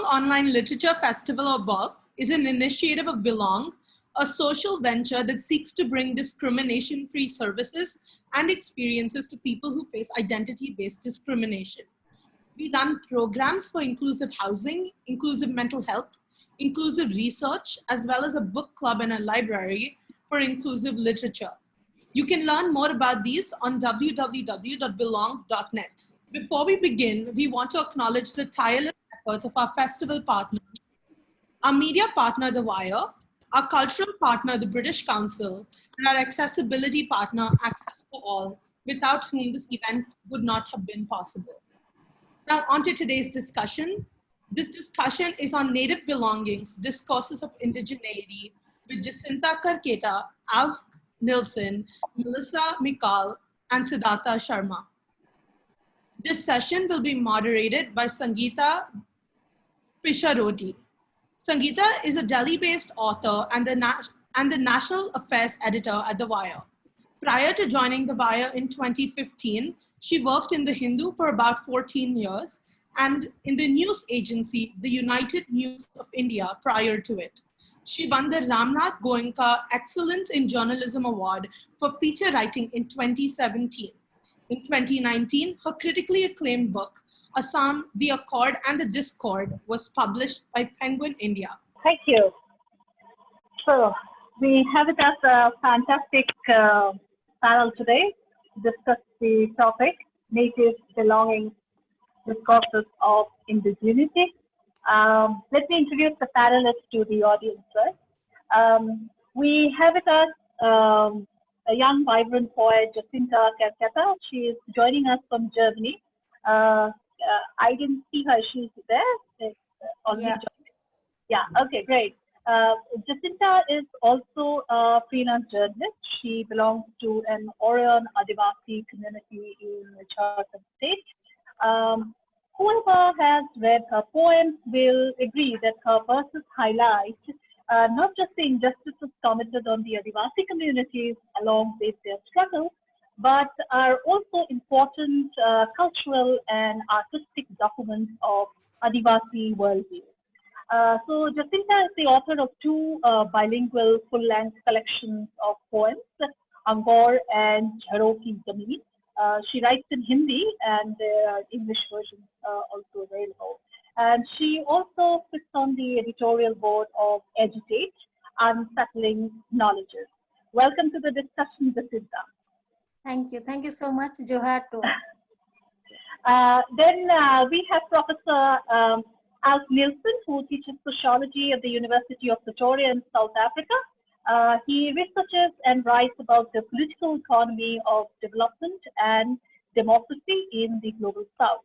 Online Literature Festival, or BOLF, is an initiative of Belong, a social venture that seeks to bring discrimination-free services and experiences to people who face identity-based discrimination. We run programs for inclusive housing, inclusive mental health, inclusive research, as well as a book club and a library for inclusive literature. You can learn more about these on www.belong.net. Before we begin, we want to acknowledge the tireless efforts of our festival partners, our media partner, The Wire, our cultural partner, the British Council, and our accessibility partner, Access for All, without whom this event would not have been possible. Now, on to today's discussion. This discussion is on Native Belongings, Discourses of Indigeneity, with Jacinta Kerketta, Alf Nilsen, Melissa Michal, and Siddhartha Sarma. This session will be moderated by Sangeeta Pisharoty. Sangeeta is a Delhi-based author and the National Affairs Editor at The Wire. Prior to joining The Wire in 2015, she worked in The Hindu for about 14 years and in the news agency, the United News of India, prior to it. She won the Ramnath Goenka Excellence in Journalism Award for feature writing in 2017. In 2019, her critically acclaimed book, Assam, the Accord and the Discord, was published by Penguin India. Thank you. So we have with us a fantastic panel today to discuss the topic, Native Belongings, Discourses of Indigeneity. Let me introduce the panelists to the audience first. We have with us a young, vibrant poet, Jacinta Kerketta. She is joining us from Germany. I didn't see her. She's there. Yeah. Okay, great. Jacinta is also a freelance journalist. She belongs to an Orion Adivasi community in Jharkhand state. Whoever has read her poems will agree that her verses highlight not just the injustices committed on the Adivasi communities along with their struggles, but are also important cultural and artistic documents of Adivasi worldview. So Jacinta is the author of two bilingual full-length collections of poems, Angor and Jharo Ki Zameen. She writes in Hindi and there are English versions also available. And she also sits on the editorial board of Agitate, Unsettling Knowledges. Welcome to the discussion, Jacinta. Thank you. Thank you so much, Johar. Then we have Professor Alf Nilsen, who teaches sociology at the University of Pretoria in South Africa. He researches and writes about the political economy of development and democracy in the global South.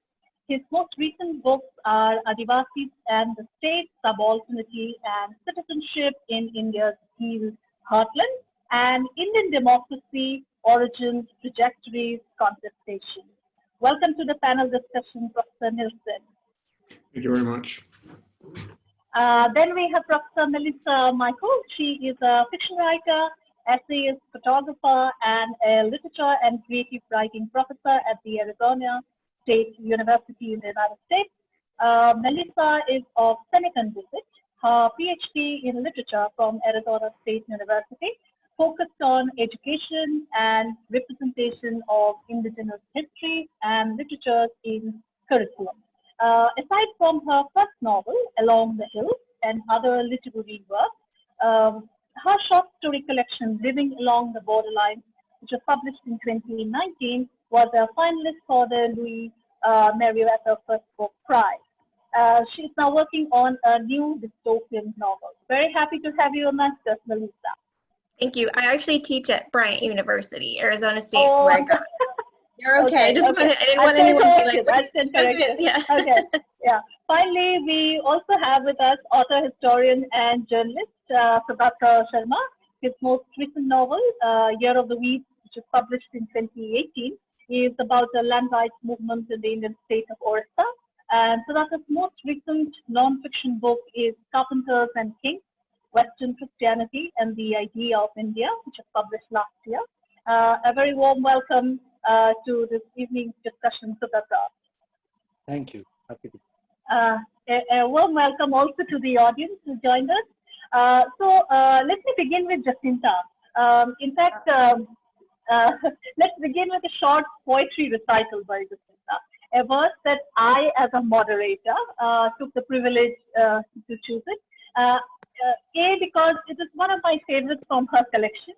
His most recent books are Adivasis and the State, Subalternity and Citizenship in India's Steel Heartland, and Indian Democracy, Origins, Trajectories, Contestation. Welcome to the panel discussion, Professor Nilsen. Thank you very much. Then we have Professor Melissa Michal. She is a fiction writer, essayist, photographer, and a literature and creative writing professor at the Arizona State University in the United States. Melissa is of Senecan descent. Her PhD in literature from Arizona State University focused on education and representation of Indigenous history and literatures in curriculum. Aside from her first novel, Along the Hills, and other literary work, her short story collection, Living Along the Borderline, which was published in 2019, was a finalist for the Louis Merriweather First Book Prize. She is now working on a new dystopian novel. Very happy to have you on us, Melissa. Thank you. I actually teach at Bryant University, Arizona State's where I got. You're okay. I didn't want anyone to be like, yeah. Okay. Yeah. Finally, we also have with us author, historian, and journalist Siddhartha Sarma. His most recent novel, Year of the Weeds, which was published in 2018, is about the land rights movement in the Indian state of Orissa. And Siddhartha's most recent non-fiction book is Carpenters and Kings, Western Christianity and the Idea of India, which was published last year. A very warm welcome to this evening's discussion, Siddhartha. Thank you. Happy to. a warm welcome also to the audience who joined us. Let me begin with Jacinta. In fact, let's begin with a short poetry recital by Jacinta. A verse that I, as a moderator, took the privilege to choose it. A, because it is one of my favorites from her collection,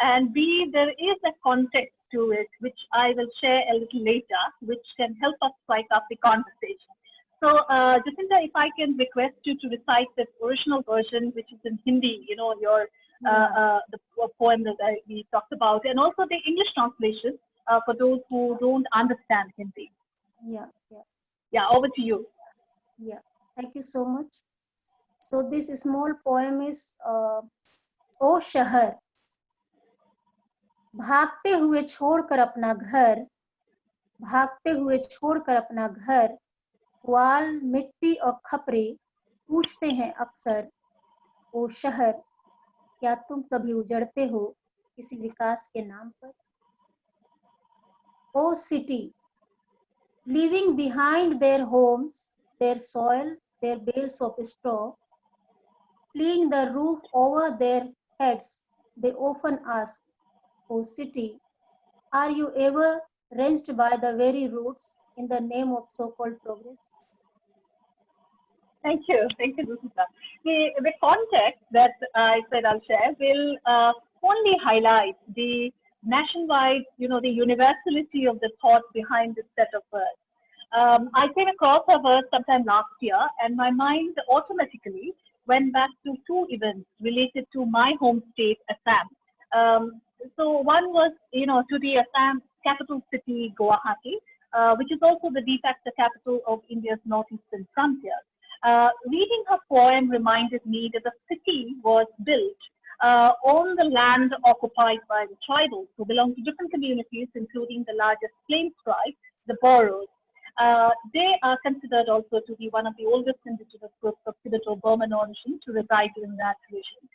and B, there is a context to it, which I will share a little later, which can help us strike up the conversation. So, Jacinta, if I can request you to recite the original version, which is in Hindi, you know, the poem that we talked about, and also the English translation for those who don't understand Hindi. Yeah, over to you. Yeah, thank you so much. So this small poem is ओ शहर, भागते हुए छोड़कर अपना घर, भागते हुए छोड़कर अपना घर, वाल मिट्टी और खपरे पूछते हैं अक्सर, ओ शहर क्या तुम कभी उजड़ते हो किसी विकास के नाम पर? ओ city, leaving behind their homes, their soil, their bales of straw, fleeing the roof over their heads, they often ask, O city, are you ever wrenched by the very roots in the name of so-called progress? Thank you, Jacinta. The context that I said I'll share will only highlight the nationwide, the universality of the thought behind this set of words. I came across a verse sometime last year, and my mind automatically went back to two events related to my home state, Assam. So one was, to the Assam capital city, Guwahati, which is also the de facto capital of India's northeastern frontier. Reading her poem reminded me that the city was built on the land occupied by the tribals who belong to different communities, including the largest plains tribe, the Boros. They are considered also to be one of the oldest indigenous groups of Tibeto-Burman origin to reside in that region.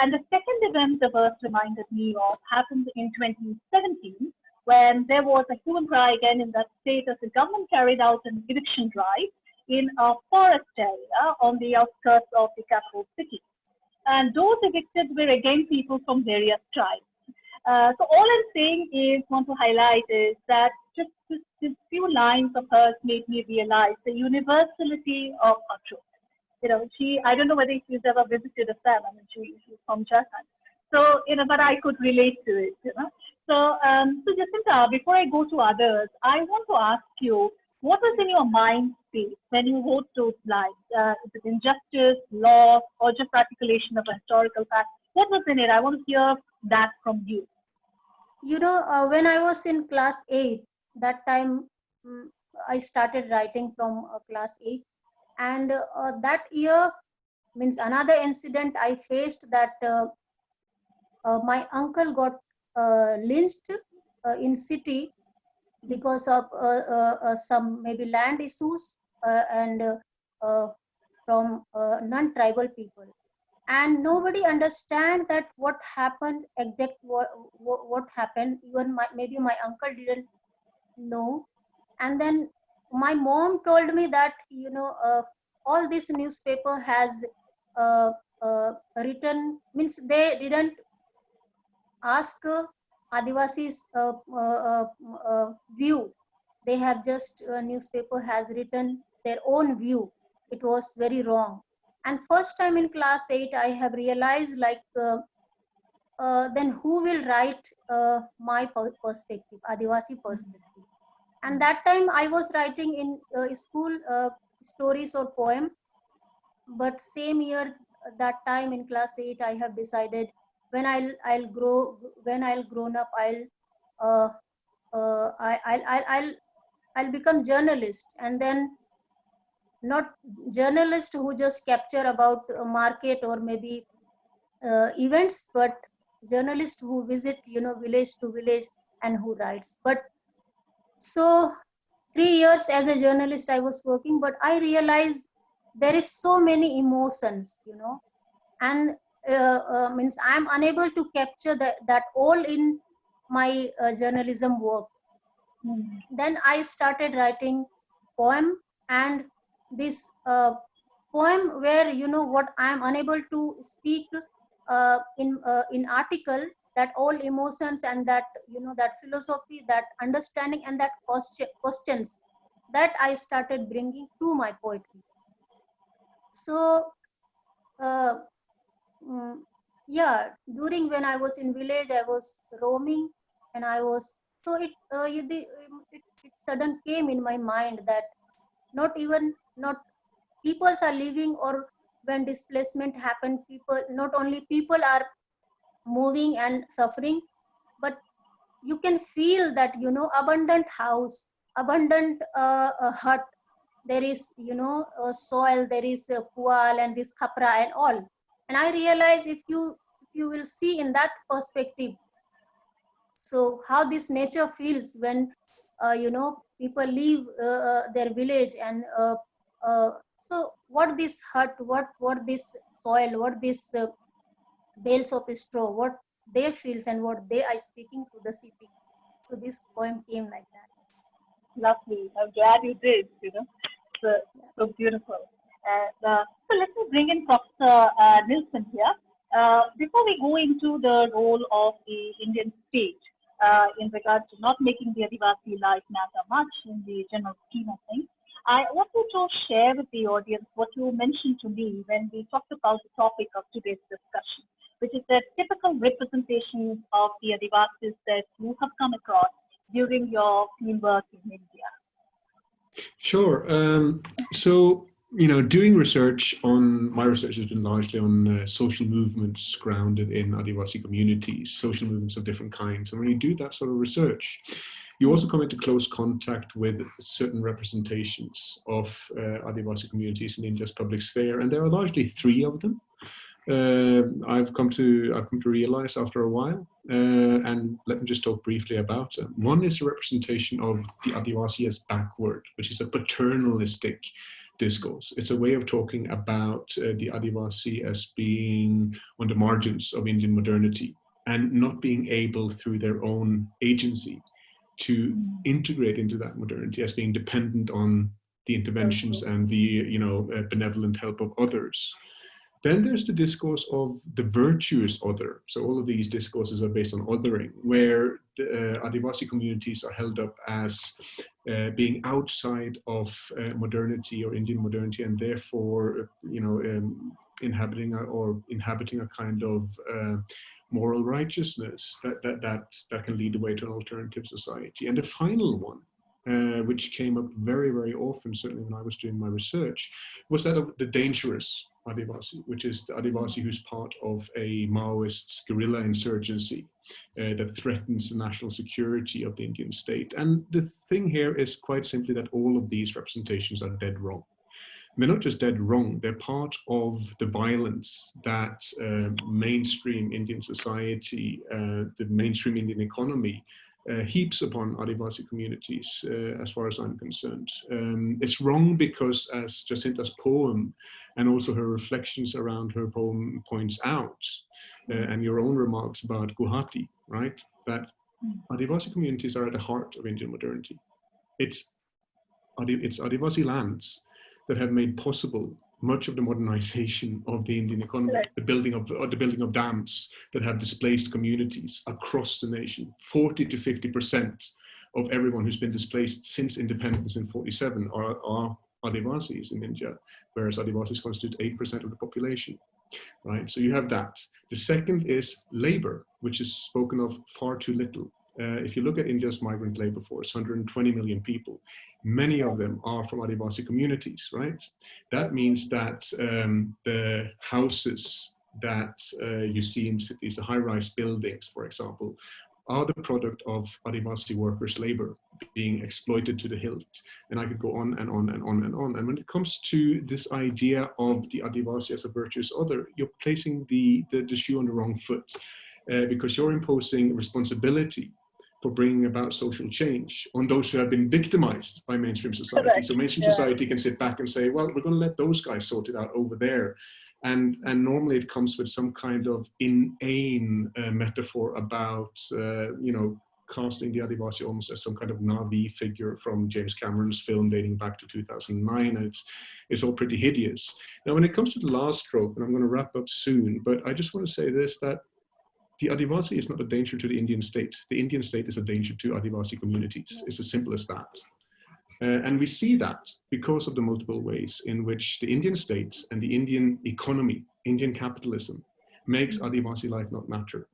And the second event the verse reminded me of happened in 2017, when there was a human cry again in that state as the government carried out an eviction drive in a forest area on the outskirts of the capital city. And those evicted were again people from various tribes. So all I'm saying is, want to highlight is that just this few lines of hers made me realize the universality of her truth. I don't know whether she's ever visited Assam. I mean, she's from Jharkhand. So, but I could relate to it, So, Jacinta, before I go to others, I want to ask you, what was in your mind space when you wrote those lines? Is it injustice, law, or just articulation of a historical fact? What was in it? I want to hear that from you. When I was in class 8, that time I started writing from class 8. And that year, means another incident I faced, that my uncle got lynched in city because of some maybe land issues and from non-tribal people. And nobody understand that what happened, what happened. Even maybe my uncle didn't know. And then my mom told me that all this newspaper has written, means they didn't ask Adivasis view. They have just newspaper has written their own view. It was very wrong. And first time in class 8, I have realized, like, then who will write my perspective, Adivasi perspective? And that time I was writing in school stories or poem. But same year, that time in class 8, I have decided when I'll grown up, I'll become journalist, and then not journalist who just capture about market or maybe events, but journalist who visit village to village and who writes. But so 3 years as a journalist I was working, but I realized there is so many emotions, and means I'm unable to capture that all in my journalism work. Then I started writing poem, and this poem where, you know, what I am unable to speak in article, that all emotions and that, you know, that philosophy, that understanding and that questions that I started bringing to my poetry. So uh, mm, yeah, during when I was in village, I was roaming, and I was, so it sudden came in my mind that not peoples are living, or when displacement happened, people, not only people are moving and suffering, but you can feel that, you know, abundant house, abundant hut, there is, you know, soil, there is pual and this khapra and all. And I realize, if you will see in that perspective, so how this nature feels when you know, people leave their village, and so what this hut, what this soil, what this bales of straw, what they feels and what they are speaking to the city. So this poem came like that. Lovely. I'm glad you did, you know. So beautiful. And so let me bring in Professor Nilsen here. Before we go into the role of the Indian state in regard to not making the Adivasi life matter much in the general scheme of things, I want you to share with the audience what you mentioned to me when we talked about the topic of today's discussion, which is the typical representations of the Adivasis that you have come across during your fieldwork in India. Sure. So, you know, doing research my research has been largely on social movements grounded in Adivasi communities, social movements of different kinds. And when you do that sort of research, you also come into close contact with certain representations of Adivasi communities in India's public sphere, and there are largely three of them. I've come to realize after a while, and let me just talk briefly about them. One is a representation of the Adivasi as backward, which is a paternalistic discourse. It's a way of talking about the Adivasi as being on the margins of Indian modernity and not being able, through their own agency, to integrate into that modernity, as being dependent on the interventions and the, you know, benevolent help of others. Then there's the discourse of the virtuous other. So all of these discourses are based on othering, where the Adivasi communities are held up as being outside of modernity or Indian modernity, and therefore, you know, inhabiting a kind of moral righteousness that can lead the way to an alternative society. And the final one, which came up very, very often, certainly when I was doing my research, was that of the dangerous Adivasi, which is the Adivasi who's part of a Maoist guerrilla insurgency that threatens the national security of the Indian state. And the thing here is quite simply that all of these representations are dead wrong. They're not just dead wrong, they're part of the violence that mainstream Indian society, the mainstream Indian economy, heaps upon Adivasi communities, as far as I'm concerned. It's wrong because, as Jacinta's poem and also her reflections around her poem points out, and your own remarks about Guwahati, right, that Adivasi communities are at the heart of Indian modernity. It's Adivasi lands that have made possible much of the modernization of the Indian economy, the building of dams that have displaced communities across the nation. 40 to 50% of everyone who's been displaced since independence in 47 are Adivasis in India, whereas Adivasis constitute 8% of the population, right? So you have that. The second is labor, which is spoken of far too little. If you look at India's migrant labor force, 120 million people, many of them are from Adivasi communities, right? That means that the houses that you see in cities, the high-rise buildings, for example, are the product of Adivasi workers' labor being exploited to the hilt. And I could go on and on and on and on. And when it comes to this idea of the Adivasi as a virtuous other, you're placing the shoe on the wrong foot, because you're imposing responsibility for bringing about social change on those who have been victimized by mainstream society. Correct. So mainstream society can sit back and say, well, we're going to let those guys sort it out over there. And normally it comes with some kind of inane metaphor about, you know, casting the Adivasi almost as some kind of Navi figure from James Cameron's film dating back to 2009, and it's all pretty hideous. Now, when it comes to the last trope, and I'm going to wrap up soon, but I just want to say this, that the Adivasi is not a danger to the Indian state. The Indian state is a danger to Adivasi communities. It's as simple as that. And we see that because of the multiple ways in which the Indian state and the Indian economy, Indian capitalism, makes Adivasi life not matter.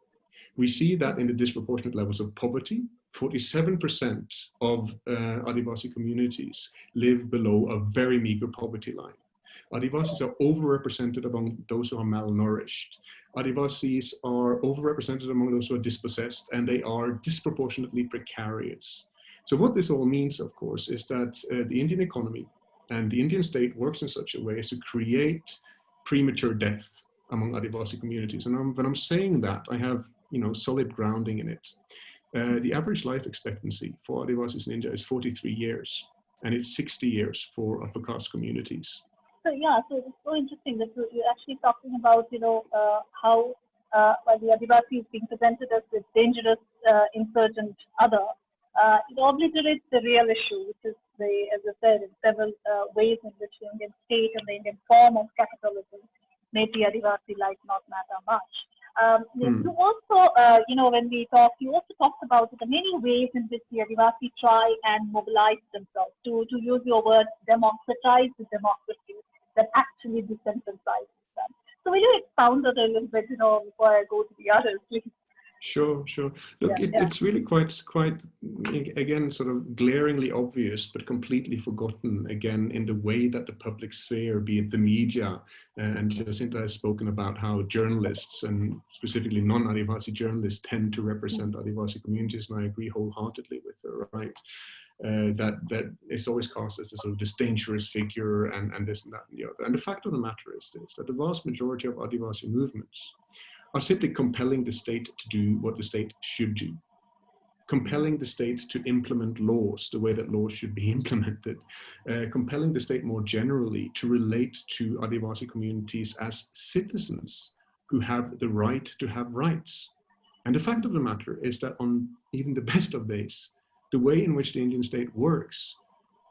We see that in the disproportionate levels of poverty. 47% of Adivasi communities live below a very meager poverty line. Adivasis are overrepresented among those who are malnourished. Adivasis are overrepresented among those who are dispossessed, and they are disproportionately precarious. So what this all means, of course, is that the Indian economy and the Indian state works in such a way as to create premature death among Adivasi communities. And when I'm saying that, I have solid grounding in it. The average life expectancy for Adivasis in India is 43 years, and it's 60 years for upper caste communities. So yeah, so it's so interesting that you're actually talking about, how the Adivasi is being presented as this dangerous, insurgent other. It obliterates the real issue, which is as I said, in several ways in which the Indian state and the Indian form of capitalism made the Adivasi life not matter much. You also, when we talk, you also talked about the many ways in which the Adivasi try and mobilize themselves to use your word, democratize the democracy that actually decentralizes them. So will you expound on it a little bit, before I go to the others, please? Sure. Look, it's really quite, again, sort of glaringly obvious, but completely forgotten, again, in the way that the public sphere, be it the media, and Jacinta has spoken about how journalists, and specifically non-Adivasi journalists, tend to represent Adivasi communities, and I agree wholeheartedly with her, right? That it's always cast as this dangerous figure, and this and that and the other. And the fact of the matter is this, that the vast majority of Adivasi movements are simply compelling the state to do what the state should do. Compelling the state to implement laws the way that laws should be implemented. Compelling the state more generally to relate to Adivasi communities as citizens who have the right to have rights. And the fact of the matter is that on even the best of days, the way in which the Indian state works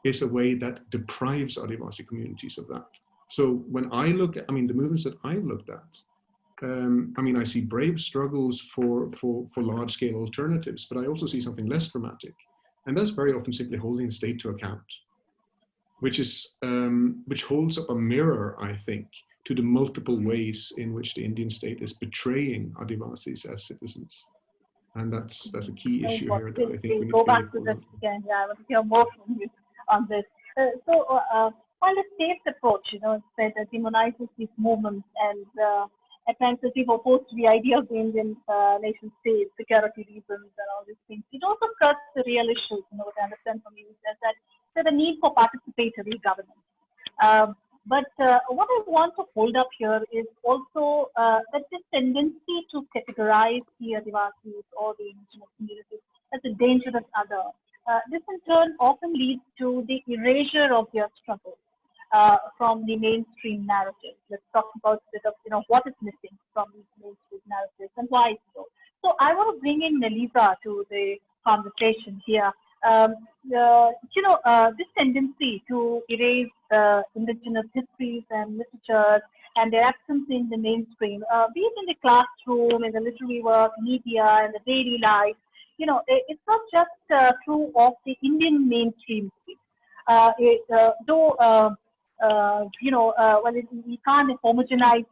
is a way that deprives Adivasi communities of that. So when I look at, the movements that I've looked at, I see brave struggles for large-scale alternatives, but I also see something less dramatic, and that's very often simply holding the state to account, which holds up a mirror, I think, to the multiple ways in which the Indian state is betraying Adivasis as citizens, and that's a key issue here that I think we need go to back to this again. Yeah, I want to hear more from you on this. While the state's approach, said that demonizes these movements and at times as if opposed to the idea of the Indian nation state, security reasons and all these things. It also cuts the real issues, what I understand from you is that there's a need for participatory governance. But what I want to hold up here is also that this tendency to categorize the Adivasis or the indigenous communities as a dangerous other. This in turn often leads to the erasure of their struggle. From the mainstream narrative. Let's talk about a bit of what is missing from these mainstream narratives and why so. So I want to bring in Melissa to the conversation here. This tendency to erase indigenous histories and literatures and their absence in the mainstream, be it in the classroom, in the literary work, media, and the daily life. It's not just true of the Indian mainstream. We can't homogenize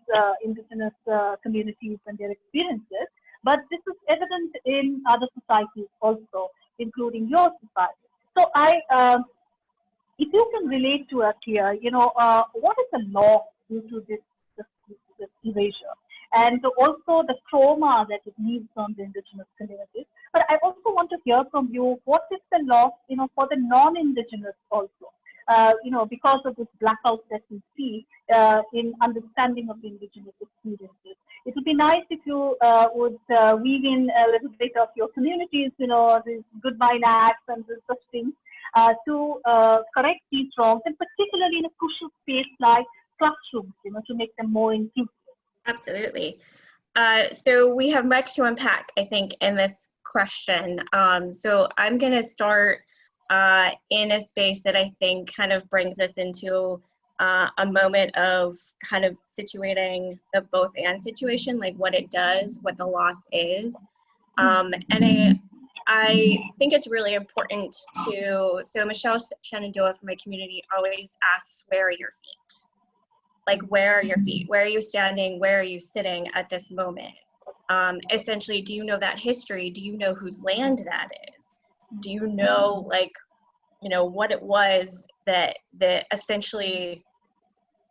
indigenous communities and their experiences, but this is evident in other societies also, including your society. So if you can relate to us here, what is the law due to this erasure? And also the trauma that it leaves on the indigenous communities. But I also want to hear from you, what is the loss, for the non-indigenous also? Because of this blackout that we see in understanding of the indigenous experiences. It would be nice if you would weave in a little bit of your communities, these goodbye acts and such things to correct these wrongs, and particularly in a crucial space like classrooms, to make them more inclusive. Absolutely. So we have much to unpack, I think, in this question. So I'm going to start in a space that I think kind of brings us into a moment of kind of situating the both and situation, like what it does, what the loss is. And I think it's really important to, so Michal Shenandoah from my community always asks, where are your feet? Like, where are your feet? Where are you standing? Where are you sitting at this moment? Essentially, do you know that history? Do you know whose land that is? Do you know, like, you know, what it was that essentially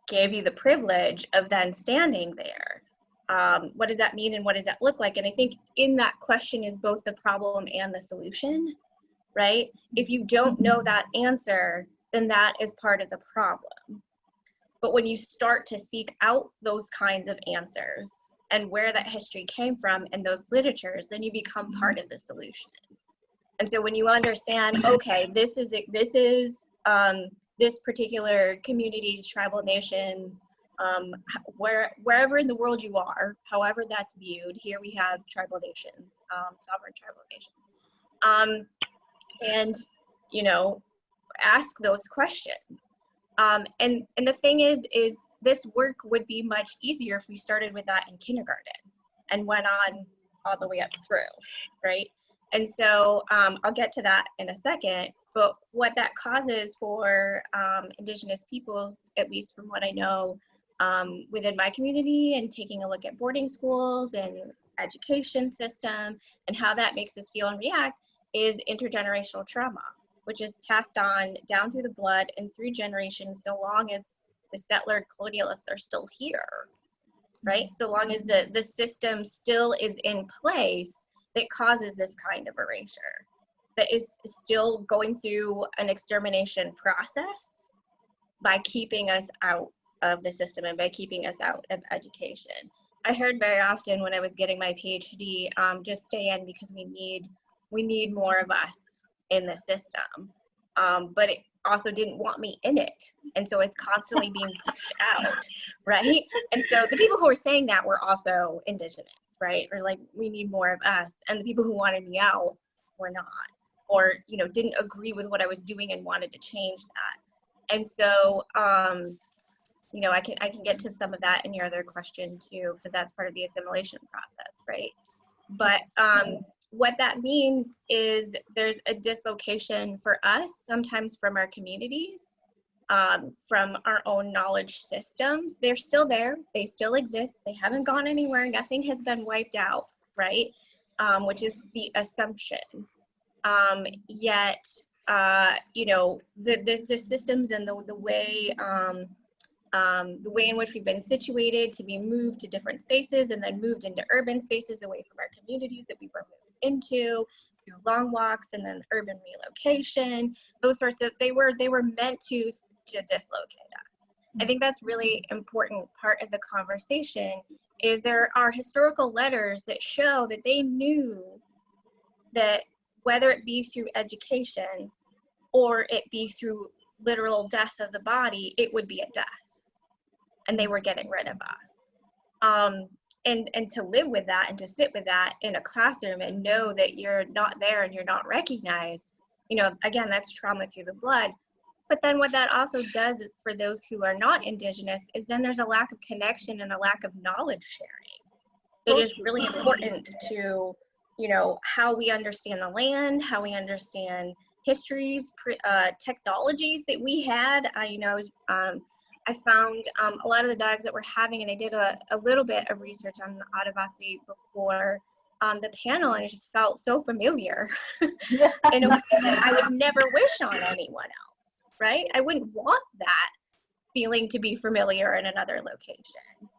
gave you the privilege of then standing there? What does that mean and what does that look like? And I think in that question is both the problem and the solution, right? If you don't know that answer, then that is part of the problem. But when you start to seek out those kinds of answers and where that history came from and those literatures, then you become part of the solution. And so when you understand, okay, this is this particular community's, tribal nations, wherever in the world you are, however that's viewed, here we have tribal nations, sovereign tribal nations, and, you know, ask those questions. And the thing is this work would be much easier if we started with that in kindergarten and went on all the way up through, right? And so I'll get to that in a second, but what that causes for Indigenous peoples, at least from what I know within my community and taking a look at boarding schools and education system and how that makes us feel and react, is intergenerational trauma, which is passed on down through the blood and through generations so long as the settler colonialists are still here, right? So long as the system still is in place that causes this kind of erasure, that is still going through an extermination process by keeping us out of the system and by keeping us out of education. I heard very often when I was getting my PhD, just stay in because we need more of us in the system. But it also didn't want me in it. And so it's constantly being pushed out, right? And so the people who were saying that were also Indigenous, right? Or like, we need more of us. And the people who wanted me out were not, or, you know, didn't agree with what I was doing and wanted to change that. And so, you know, I can get to some of that in your other question too, because that's part of the assimilation process, right? But what that means is there's a dislocation for us, sometimes from our communities, from our own knowledge systems. They're still there, they still exist, they haven't gone anywhere, nothing has been wiped out, right? Which is the assumption. Yet, you know, the systems and the way in which we've been situated to be moved to different spaces and then moved into urban spaces away from our communities that we were moved into through long walks and then urban relocation, those sorts of, they were meant to dislocate us. I think that's really important part of the conversation is there are historical letters that show that they knew that whether it be through education or it be through literal death of the body, it would be a death. And they were getting rid of us. And to live with that and to sit with that in a classroom and know that you're not there and you're not recognized, you know, again, that's trauma through the blood. But then what that also does is for those who are not Indigenous is then there's a lack of connection and a lack of knowledge sharing. It is really important to, you know, how we understand the land, how we understand histories, technologies that we had. You know, I found a lot of the dialogues that we're having, and I did a little bit of research on Adivasi before the panel, and it just felt so familiar in a way that I would never wish on anyone else, right? I wouldn't want that feeling to be familiar in another location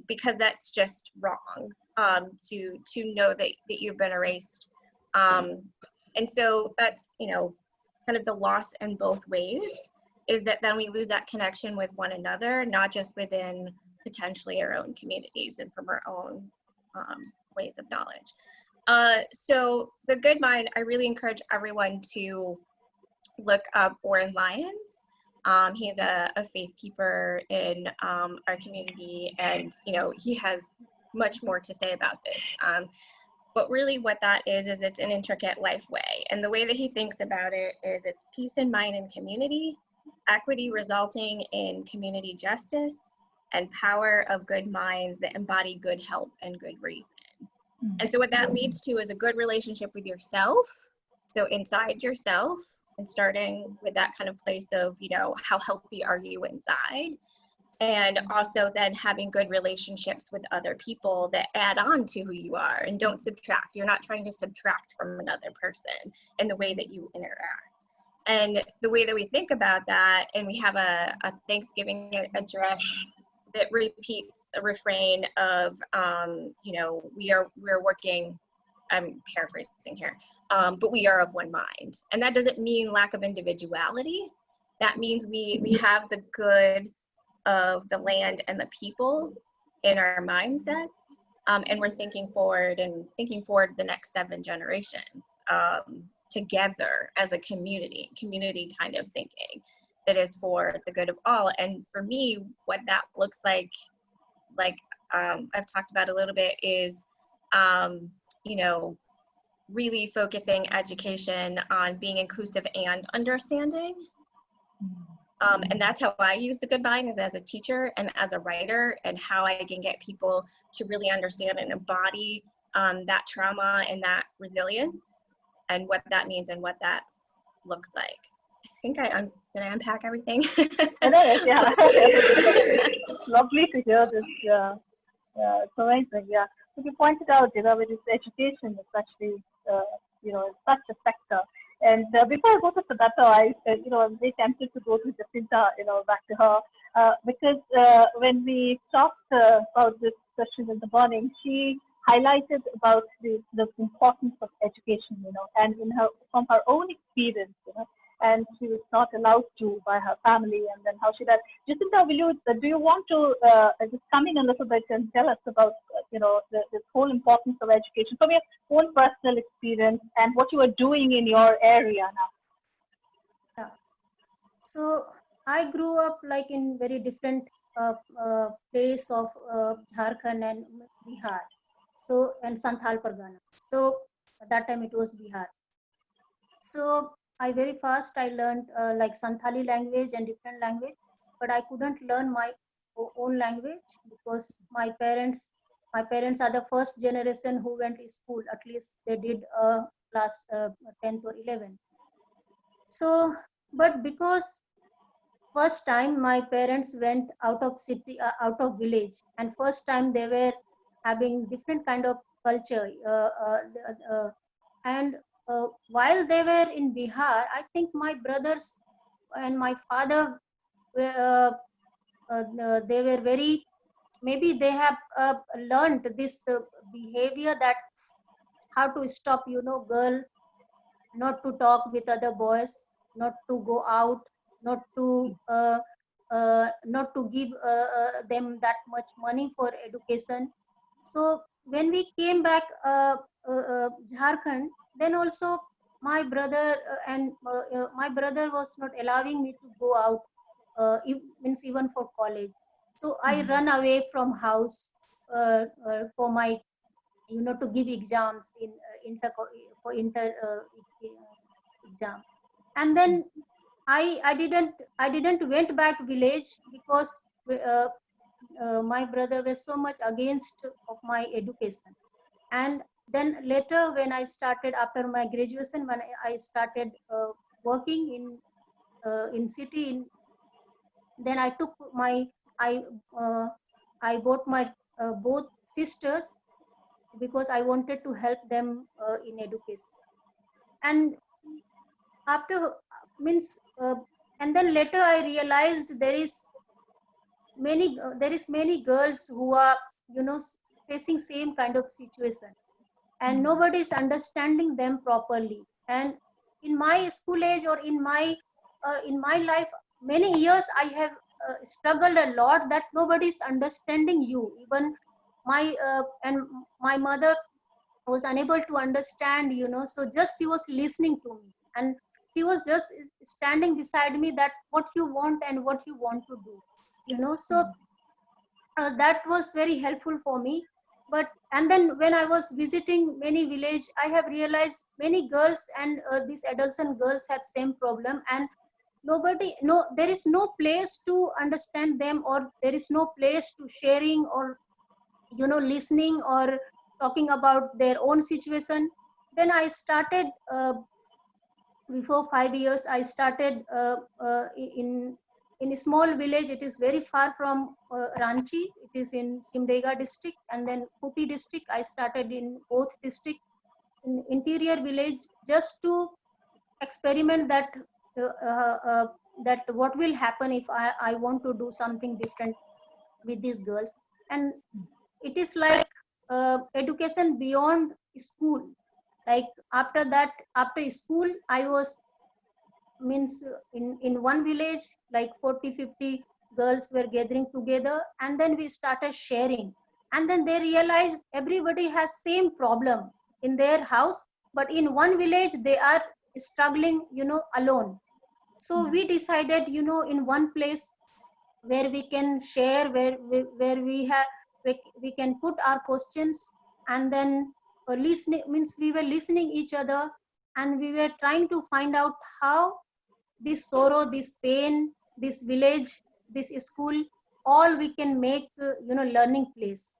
because that's just wrong to know that you've been erased. And so that's, you know, kind of the loss in both ways. Is that then we lose that connection with one another, not just within potentially our own communities and from our own ways of knowledge. So the Good Mind, I really encourage everyone to look up Oren Lyons. He's a faith keeper in our community, and you know he has much more to say about this. But really what that is it's an intricate life way. And the way that he thinks about it is it's peace in mind and community, equity resulting in community justice, and power of good minds that embody good health and good reason. And so what that leads to is a good relationship with yourself. So inside yourself, and starting with that kind of place of, you know, how healthy are you inside? And also then having good relationships with other people that add on to who you are and don't subtract. You're not trying to subtract from another person in the way that you interact. And the way that we think about that, and we have a Thanksgiving address that repeats the refrain of, you know, we're working, I'm paraphrasing here, but we are of one mind. And that doesn't mean lack of individuality. That means we have the good of the land and the people in our mindsets, and we're thinking forward the next 7 generations together as a community kind of thinking that is for the good of all. And for me, what that looks like I've talked about a little bit is, you know, really focusing education on being inclusive and understanding. And that's how I use the good mind, is as a teacher and as a writer, and how I can get people to really understand and embody that trauma and that resilience and what that means and what that looks like. I think did I unpack everything? Yeah. Lovely to hear this. Yeah, it's amazing. Yeah. So you pointed out, you know, with this education, it's actually, you know, such a sector. And before I go to Siddhartha, you know, I'm very tempted to go to Jacinta, you know, back to her, because when we talked about this session in the morning, she highlighted about the importance of education, you know, and from her own experience, you know, and she was not allowed to by her family, and then how she did. Jacinta, do you want to just come in a little bit and tell us about, you know, this whole importance of education from your own personal experience and what you are doing in your area now? Yeah. So I grew up like in very different place of Jharkhand and Bihar. So, and Santhal Pargana. So at that time it was Bihar. So I learned like Santhali language and different language, but I couldn't learn my own language because my parents are the first generation who went to school. At least they did class 10th or 11th. So, but because first time my parents went out of city, out of village, and first time they were having different kind of culture, and while they were in Bihar, I think my brothers and my father were, they were very, maybe they have learned this behavior, that how to stop, you know, girl not to talk with other boys, not to go out, not to give them that much money for education. So when we came back Jharkhand, then also my brother my brother was not allowing me to go out, means even for college. So I run away from house for my, you know, to give exams in inter exam. And then I didn't went back village because my brother was so much against of my education. And then later when I started, after my graduation, when I started working in city, then I took my, I bought my both sisters because I wanted to help them in education. And after means and then later I realized there is many girls who are, you know, facing same kind of situation, and nobody is understanding them properly. And in my school age, or in my life, many years I have struggled a lot that nobody is understanding you. Even my and my mother was unable to understand, you know, so just she was listening to me, and she was just standing beside me, that what you want and what you want to do, you know. So that was very helpful for me. And then when I was visiting many village, I have realized many girls and these adolescent girls have same problem, and there is no place to understand them, or there is no place to sharing, or listening, or talking about their own situation. Then I started, before 5 years, I started in a small village. It is very far from Ranchi. It is in Simdega district, and then Kuti district. I started in both district, in interior village, just to experiment that that what will happen if I want to do something different with these girls. And it is like education beyond school. Like after that, after school, I was, means in one village, like 40-50 girls were gathering together, and then we started sharing. And then they realized everybody has same problem in their house, but in one village they are struggling, alone. So we decided, in one place where we can share, where we can put our questions, and then listening, means we were listening each other, and we were trying to find out how this sorrow, this pain, this village, this school, all we can make learning place.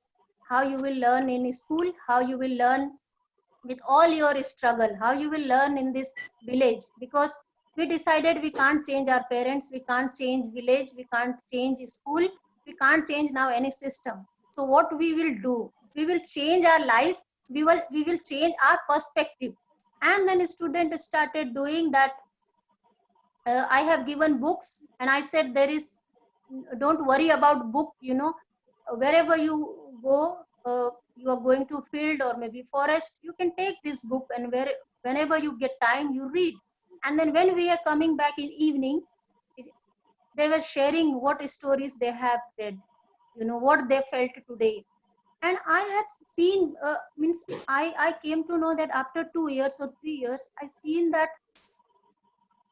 How you will learn in school, how you will learn with all your struggle, how you will learn in this village. Because we decided we can't change our parents, we can't change village, we can't change school, we can't change now any system. So what we will do, we will change our life, we will change our perspective. And then students started doing that. I have given books, and I said, don't worry about book, wherever you go, you are going to field or maybe forest, you can take this book, and whenever you get time, you read. And then when we are coming back in evening, they were sharing what stories they have read, what they felt today. And I have seen, means I came to know that after 2 years or 3 years, I seen that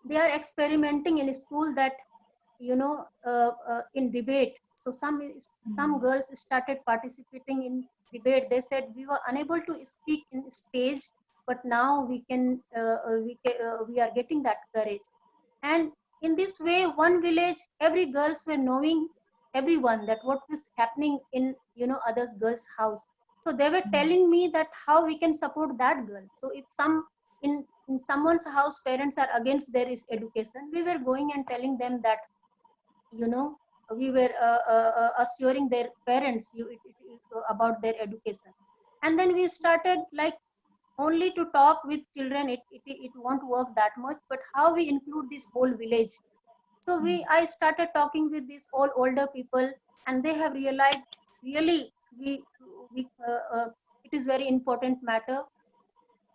they are experimenting in school, that in debate. So some girls started participating in debate. They said, we were unable to speak in stage, but now we are getting that courage. And in this way, one village, every girls were knowing everyone, that what is happening in others girls house. So they were telling me that how we can support that girl. So if in someone's house parents are against their education, we were going and telling them that we were assuring their parents about their education. And then we started, like, only to talk with children, it won't work that much, but how we include this whole village. So I started talking with these all older people, and they have realized really it is very important matter.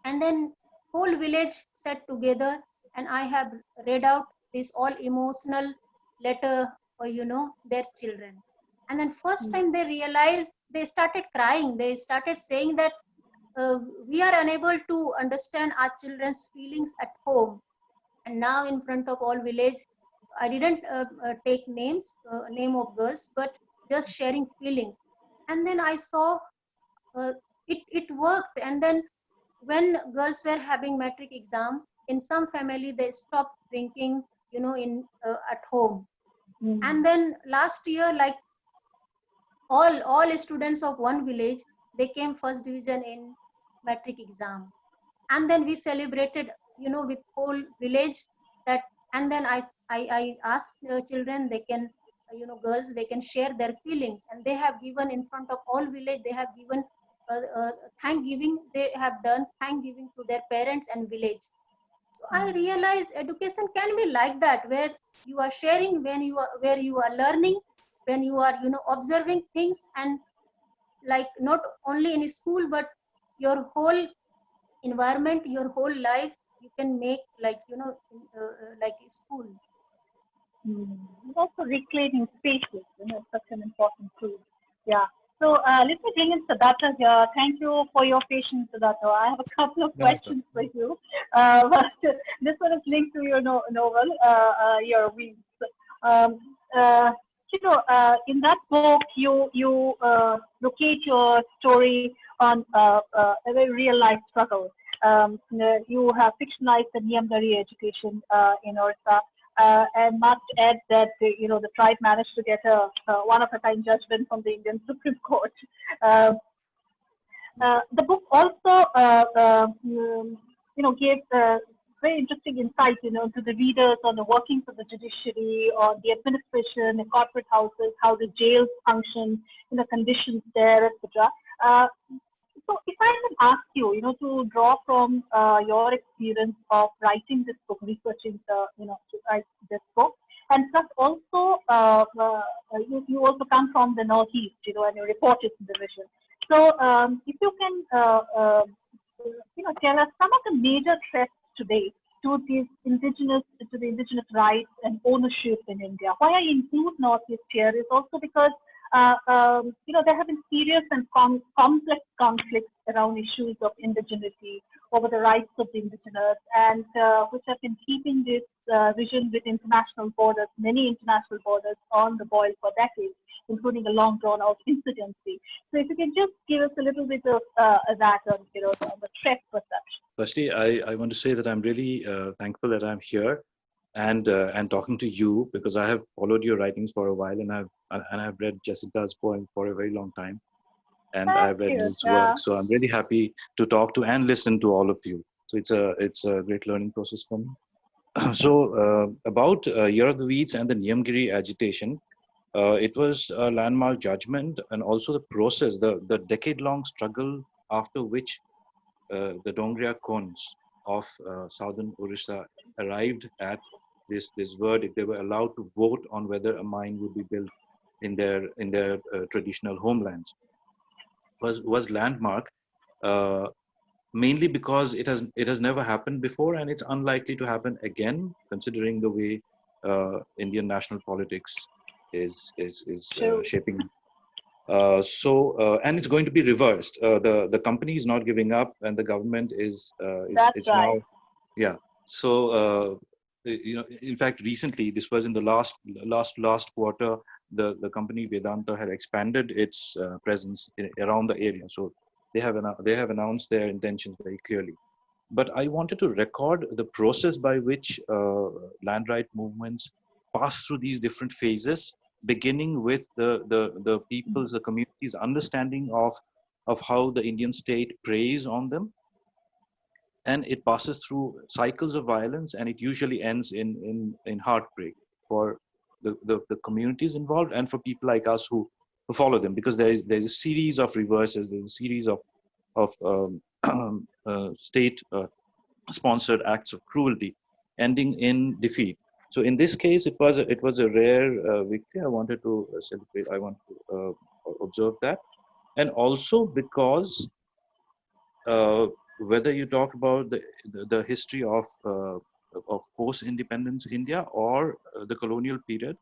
And then whole village sat together, and I have read out this all emotional letter for their children. And then first time they realized, they started crying, they started saying that we are unable to understand our children's feelings at home, and now in front of all village, I didn't take name of girls, but just sharing feelings. And then I saw it worked. And then when girls were having matric exam, in some family they stopped drinking in at home. And then last year, like all students of one village, they came first division in matric exam. And then we celebrated with whole village that. And then I asked children, they can girls, they can share their feelings, and they have given in front of all village, they have given thank giving, they have done thank giving to their parents and village. So I realized education can be like that, where you are sharing, where you are learning, when you are observing things, and like not only in school, but your whole environment, your whole life, you can make like like school. Also reclaiming spaces, such an important tool. Yeah. So let me bring in Siddhartha here. Thank you for your patience, Siddhartha. I have a couple of questions for you. But this one is linked to your novel, your Wings. in that book, you locate your story on a very real life struggle. You have fictionalized the Niyamgari education in Orissa, and must add that the tribe managed to get a one-of-a-kind judgment from the Indian Supreme Court. The book also, gave very interesting insight, to the readers on the workings of the judiciary, on the administration, the corporate houses, how the jails function, conditions there, etc. So, if I can ask you, to draw from your experience of writing this book, researching to write this book, and plus also you also come from the Northeast, and you reported in the region. So, if you can, tell us some of the major threats today to the indigenous rights and ownership in India. Why I include Northeast here is also because there have been serious and complex conflicts around issues of indigeneity over the rights of the indigenous, and which have been keeping this region with many international borders on the boil for decades, including a long drawn out incidency. So if you can just give us a little bit of that on, on the threat perception. Firstly, I want to say that I'm really thankful that I'm here and talking to you, because I have followed your writings for a while, and I've read Jacinta's poem for a very long time, and I've read his work. So I'm really happy to talk to and listen to all of you. So it's a great learning process for me. So about Year of the Weeds and the Niyamgiri agitation, it was a landmark judgment, and also the process, the decade-long struggle after which the Dongria Khons of southern Orissa arrived at this verdict. They were allowed to vote on whether a mine would be built in their traditional homelands. Was landmark, mainly because it has never happened before, and it's unlikely to happen again, considering the way Indian national politics is shaping up. And it's going to be reversed. The company is not giving up, and the government is now, yeah. So in fact, recently, this was in the last quarter, the company Vedanta had expanded its presence around the area. So they have announced their intentions very clearly. But I wanted to record the process by which land right movements pass through these different phases, beginning with the people's, the community's understanding of how the Indian state preys on them. And it passes through cycles of violence, and it usually ends in heartbreak for the communities involved and for people like us who follow them, because there's a series of reverses, there's a series of state sponsored acts of cruelty ending in defeat. So in this case, it was a rare victory. I wanted to celebrate. I want to observe that, and also because whether you talk about the history of post-independence India or the colonial period,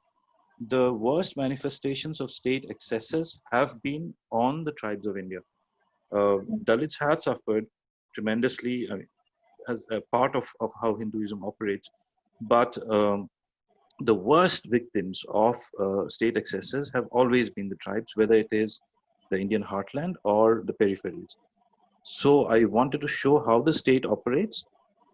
the worst manifestations of state excesses have been on the tribes of India. Dalits have suffered tremendously, as a part of how Hinduism operates. But the worst victims of state excesses have always been the tribes, whether it is the Indian heartland or the peripheries. So I wanted to show how the state operates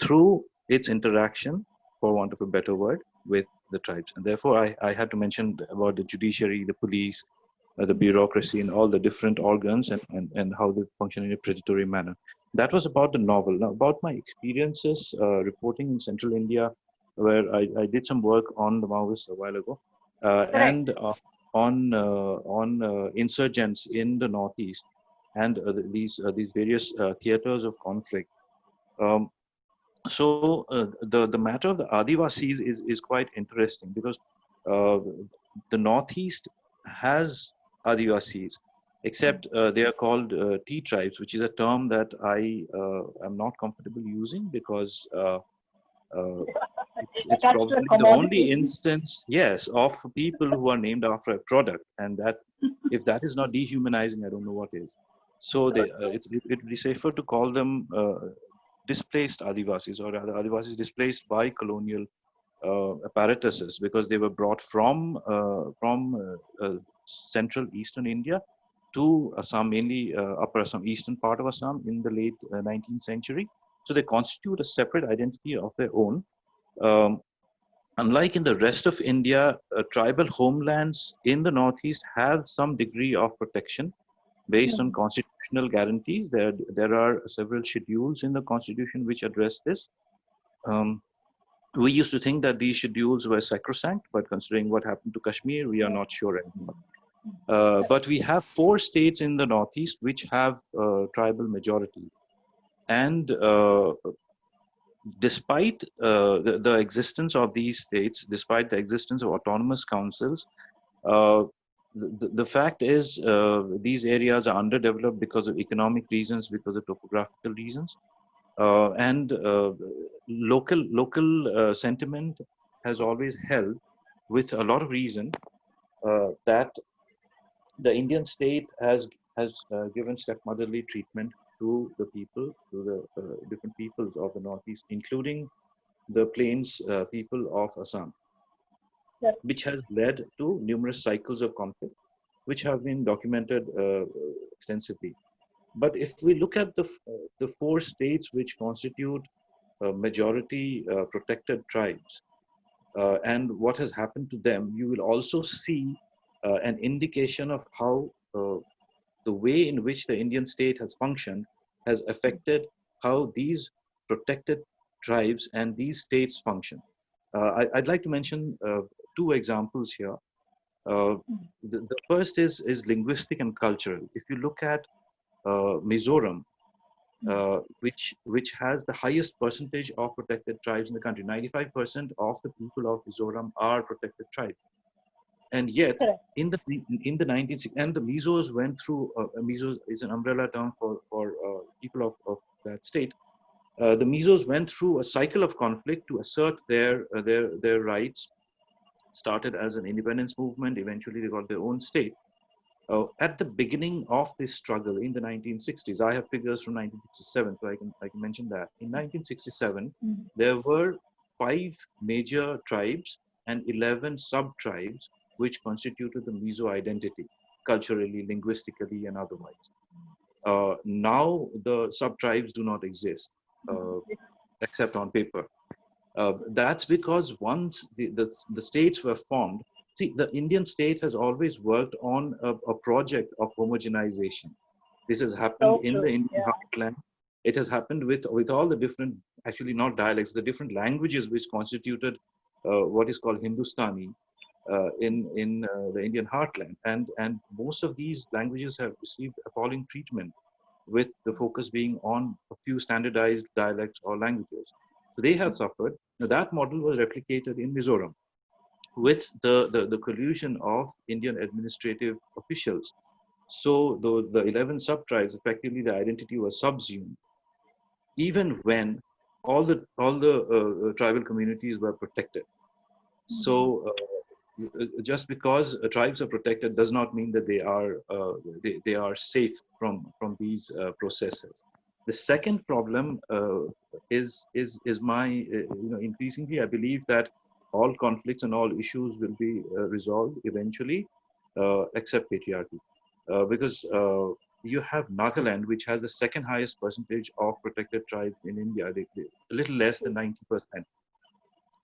through its interaction, for want of a better word, with the tribes. And therefore, I had to mention about the judiciary, the police, the bureaucracy, and all the different organs, and how they function in a predatory manner. That was about the novel. Now, about my experiences reporting in Central India, where I did some work on the Maoists a while ago, and on insurgents in the Northeast, and these various theaters of conflict. So the matter of the Adivasis is quite interesting, because the Northeast has Adivasis, except they are called T tribes, which is a term that I am not comfortable using, because it's probably the only instance, yes, of people who are named after a product, and that if that is not dehumanizing, I don't know what is. So it would be safer to call them displaced Adivasis, or Adivasis displaced by colonial apparatuses, because they were brought from central eastern India to Assam, mainly upper Assam, eastern part of Assam in the late 19th century. So they constitute a separate identity of their own. Um, Unlike in the rest of India, tribal homelands in the Northeast have some degree of protection based on constitutional guarantees. There are several schedules in the constitution which address this. We used to think that these schedules were sacrosanct, but considering what happened to Kashmir, we are not sure anymore. But we have 4 states in the Northeast which have tribal majority. And despite the existence of these states, despite the existence of autonomous councils, the fact is these areas are underdeveloped because of economic reasons, because of topographical reasons, and local sentiment has always held, with a lot of reason, that the Indian state has given stepmotherly treatment to the people, to the different peoples of the Northeast, including the plains people of Assam, which has led to numerous cycles of conflict, which have been documented extensively. But if we look at the 4 states which constitute majority protected tribes, and what has happened to them, you will also see an indication of how the way in which the Indian state has functioned has affected how these protected tribes and these states function. I'd like to mention 2 examples here. The first is linguistic and cultural. If you look at Mizoram, which has the highest percentage of protected tribes in the country, 95% of the people of Mizoram are protected tribes. And yet, in the 1960s, and the Mizos went through, Mizos is an umbrella term for people of that state. The Mizos went through a cycle of conflict to assert their rights. Started as an independence movement, eventually they got their own state. At the beginning of this struggle in the 1960s, I have figures from 1967, so I can mention that. In 1967, there were 5 major tribes and 11 sub-tribes which constituted the Mizo identity, culturally, linguistically, and otherwise. Now the sub-tribes do not exist, except on paper. That's because once the states were formed, see, the Indian state has always worked on a project of homogenization. This has happened in the Indian heartland. It has happened with all the different, actually not dialects, the different languages which constituted what is called Hindustani in the Indian heartland. And most of these languages have received appalling treatment, with the focus being on a few standardized dialects or languages. So they have suffered. Now that model was replicated in Mizoram with the collusion of Indian administrative officials. So the 11 sub-tribes, effectively the identity was subsumed, even when all the tribal communities were protected. So just because tribes are protected does not mean that they are safe from these processes. The second problem is my increasingly I believe that all conflicts and all issues will be resolved eventually, except patriarchy, because you have Nagaland, which has the second highest percentage of protected tribes in India, a little less than 90%,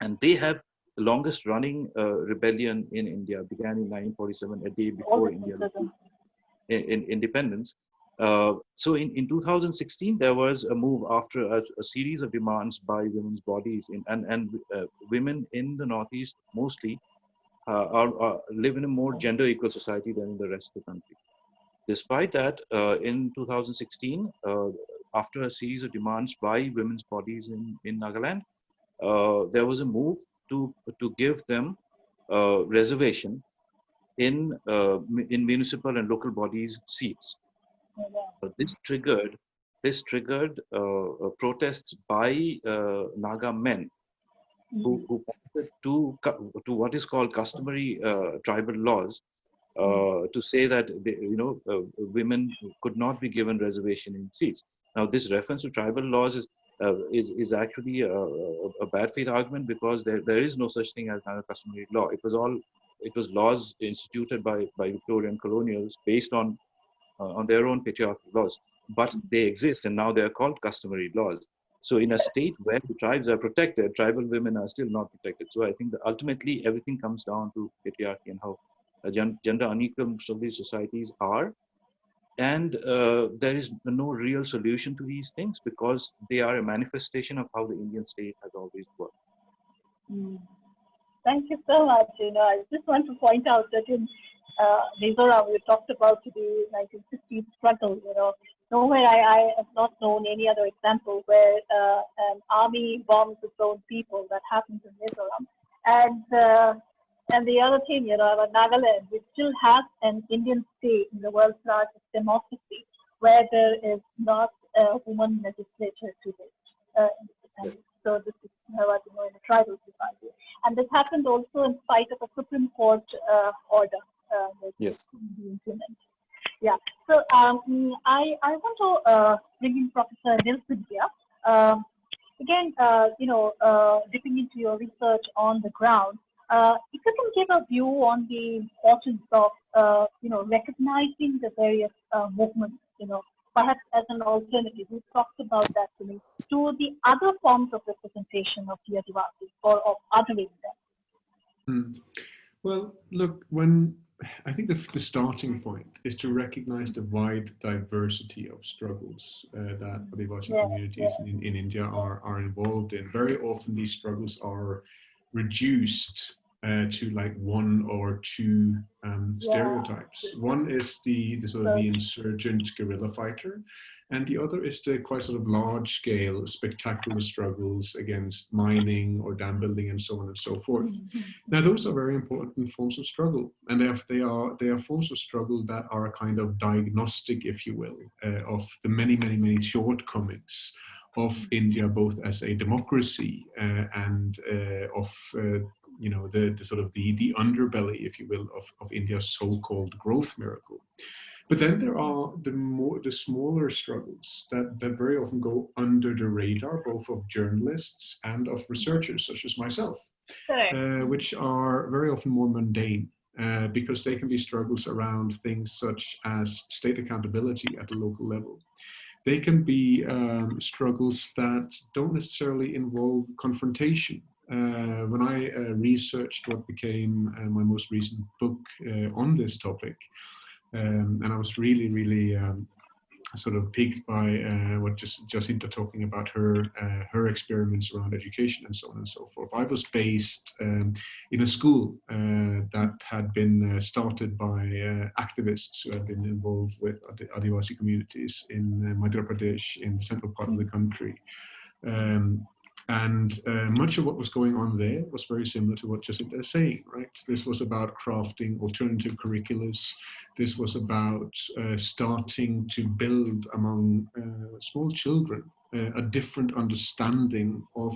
and they have the longest running rebellion in India. Began in 1947, a day before India in independence. So in 2016, there was a move after a series of demands by women's bodies, and women in the Northeast mostly live in a more gender equal society than in the rest of the country. Despite that, in 2016, after a series of demands by women's bodies in Nagaland, there was a move to give them reservation in municipal and local bodies seats. This triggered protests by Naga men who pointed to what is called customary tribal laws to say that women could not be given reservation in seats. Now, this reference to tribal laws is is actually a bad faith argument, because there is no such thing as a customary law. It was laws instituted by Victorian colonials based on their own patriarchal laws, but they exist, and now they are called customary laws. So in a state where the tribes are protected, tribal women are still not protected. So I think that ultimately everything comes down to patriarchy and how gender unequal most of these societies are. And there is no real solution to these things, because they are a manifestation of how the Indian state has always worked. Thank you so much. I just want to point out that in Mizoram, we talked about the 1950s struggle. Nowhere I have not known any other example where an army bombs its own people. That happens in Mizoram. And the other thing, Nagaland, we still have an Indian state in the world's largest democracy where there is not a woman legislature to this. So this is in a tribal society. And this happened also in spite of a Supreme Court order. Yes. Yeah. So I want to bring in Professor Nilsen here. Again, dipping into your research on the ground, if you can give a view on the importance of, recognizing the various movements, perhaps as an alternative. We talked about that to the other forms of representation of the Adivasi or of othering them. Well, look, I think the starting point is to recognize the wide diversity of struggles that Adivasi communities in India are involved in. Very often these struggles are reduced to like one or two stereotypes. One is the sort of the insurgent guerrilla fighter, and the other is the quite sort of large scale spectacular struggles against mining or dam building and so on and so forth. Now those are very important forms of struggle, and they are forms of struggle that are a kind of diagnostic, if you will, of the many shortcomings of India, both as a democracy and of the sort of the underbelly, if you will, of India's so-called growth miracle. But then there are the smaller struggles that very often go under the radar, both of journalists and of researchers such as myself, which are very often more mundane. Because they can be struggles around things such as state accountability at the local level. They can be struggles that don't necessarily involve confrontation. When I researched what became my most recent book on this topic, and I was really sort of piqued by what Jacinta talking about her experiments around education and so on and so forth. I was based in a school that had been started by activists who had been involved with Adivasi communities in Madhya Pradesh, in the central part of the country. And much of what was going on there was very similar to what Jacinta is saying, right? This was about crafting alternative curriculums. This was about starting to build among small children a different understanding of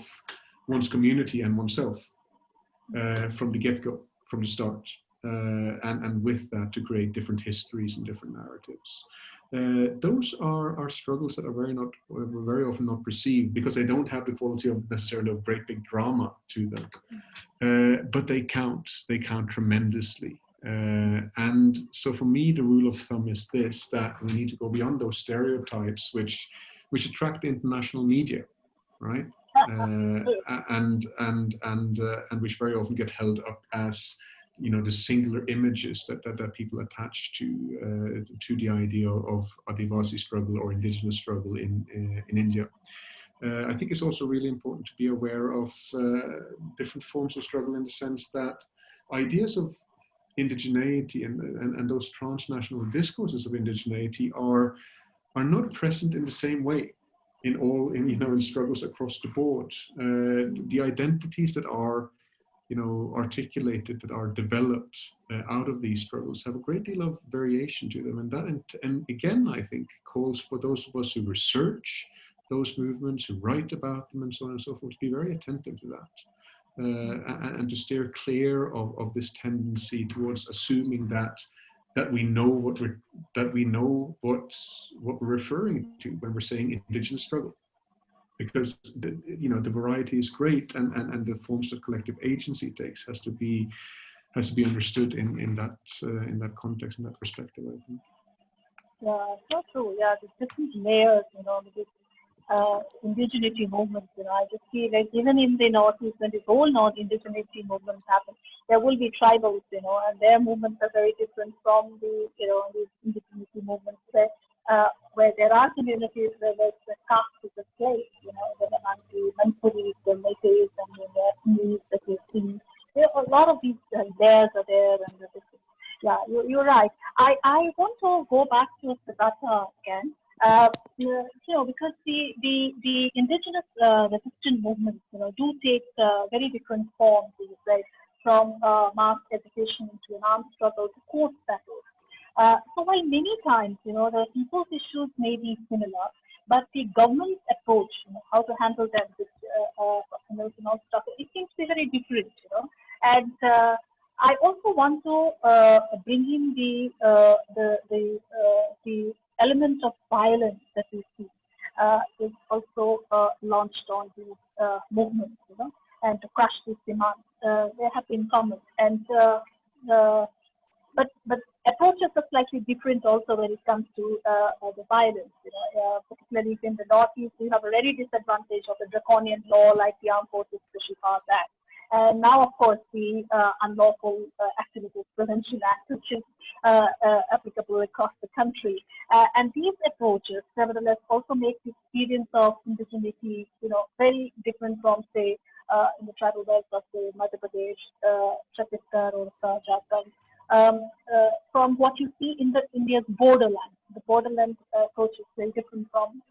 one's community and oneself from the get-go, from the start. And with that, to create different histories and different narratives. Those are struggles that are very often not perceived because they don't have the quality of necessarily of great big drama to them. But they count tremendously. And so for me, the rule of thumb is this, that we need to go beyond those stereotypes which attract the international media, right? And which very often get held up as, you know, the singular images that people attach to the idea of Adivasi struggle or indigenous struggle in India. I think it's also really important to be aware of different forms of struggle, in the sense that ideas of indigeneity and those transnational discourses of indigeneity are not present in the same way in struggles across the board. The identities that are articulated, that are developed out of these struggles, have a great deal of variation to them, and again, I think, calls for those of us who research those movements, who write about them, and so on and so forth, to be very attentive to that, and to steer clear of this tendency towards assuming that we know what we're referring to when we're saying indigenous struggle. because the variety is great, and the forms that collective agency takes has to be understood in that context, in that perspective, I think. Yeah, so true. Yeah, the different layers, because indigeneity movements, I just feel like even in the Northeast, when this whole indigeneity movements happen, there will be tribals, and their movements are very different from the, the indigeneity movements where there are communities where there's the caste is a place, the Manpuris, the Meiteis, and the Indies that you see. There are a lot of these layers are there, and the different. Yeah, you're right. I want to go back to Siddhartha again. Because the indigenous resistance movements, do take very different forms, right? From mass education to an armed struggle to court battles. So while many times, the people's issues may be similar, but the government's approach, how to handle them, with and all stuff, it seems to be very different, And I also want to bring in the element of violence that we see is also launched on these movements, and to crush these demands. There have been comments, and but approaches are slightly different also when it comes to the violence. Particularly in the Northeast, we have a very disadvantage of the draconian law like the Armed Forces Special Powers Act. And now, of course, the Unlawful Activities Prevention Act, which is applicable across the country. And these approaches, nevertheless, also make the experience of indigeneity, very different from, say, in the tribal belts of, say, Madhya Pradesh, Chhattisgarh, or Jharkhand, from what you see in India's borderland. The borderland approach is very different from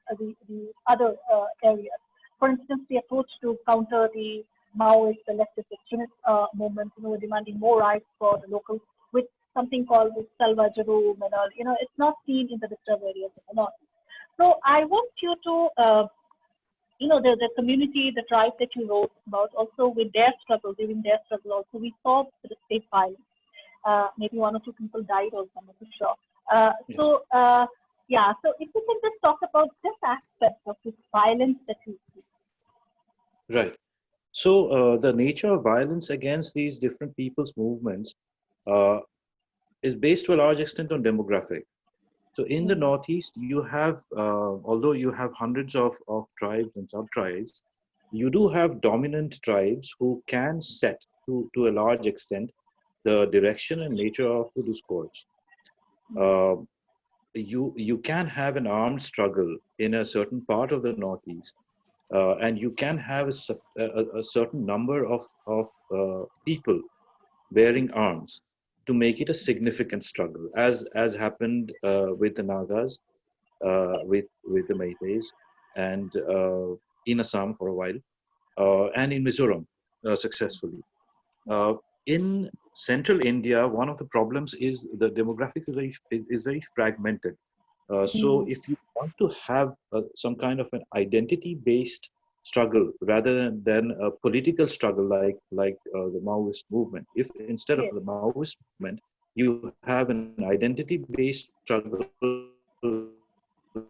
the other areas. For instance, the approach to counter the Maoist, the leftist extremist movement, demanding more rights for the locals with something called the Salva Jaroom and all. It's not seen in the disturbed areas of the north. So I want you to, the community, the tribe that you wrote about, also with their struggle, during their struggle also, we saw the state violence. Maybe one or two people died also, I'm not sure. Yes. So if you can just talk about this aspect of this violence that we see. Right. So the nature of violence against these different people's movements is based to a large extent on demographic. So in the Northeast, you have, although you have hundreds of tribes and sub-tribes, you do have dominant tribes who can set to a large extent the direction and nature of the discourse. You can have an armed struggle in a certain part of the Northeast, and you can have a certain number of people bearing arms to make it a significant struggle, as happened with the Nagas, with the Meiteis, and in Assam for a while, and in Mizoram successfully. In central India, one of the problems is the demographics is very fragmented. So if you want to have some kind of an identity-based struggle rather than a political struggle like the Maoist movement, if instead of the Maoist movement, you have an identity-based struggle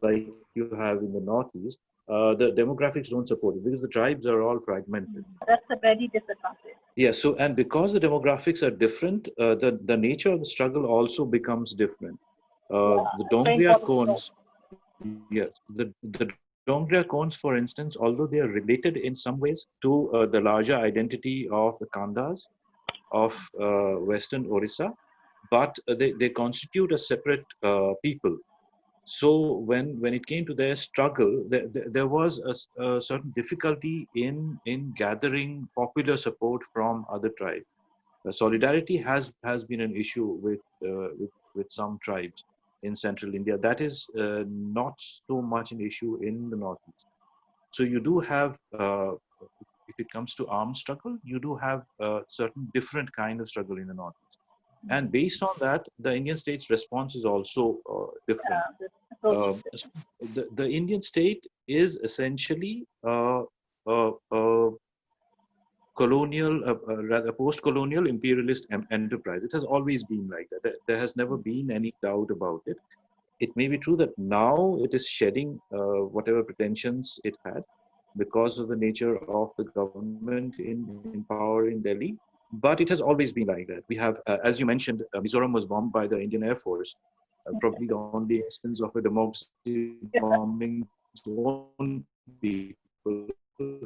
like you have in the Northeast, the demographics don't support it because the tribes are all fragmented. That's a very disadvantage. Yeah, so and because the demographics are different, the nature of the struggle also becomes different. The Dongria cones, yes, the Dongria cones, for instance, although they are related in some ways to the larger identity of the Kandas of Western Orissa, but they constitute a separate people. So when it came to their struggle, there was a certain difficulty in gathering popular support from other tribes. Solidarity has been an issue with some tribes in central India. That is not so much an issue in the Northeast. So you do have, if it comes to armed struggle, you do have a certain different kind of struggle in the Northeast. And based on that, the Indian state's response is also different. The Indian state is essentially a colonial, rather post-colonial imperialist enterprise. It has always been like that. There has never been any doubt about it. it may be true that now it is shedding whatever pretensions it had because of the nature of the government in power in Delhi. But it has always been like that. We have, as you mentioned, Mizoram was bombed by the Indian Air Force, probably the only instance of a democracy bombing its own people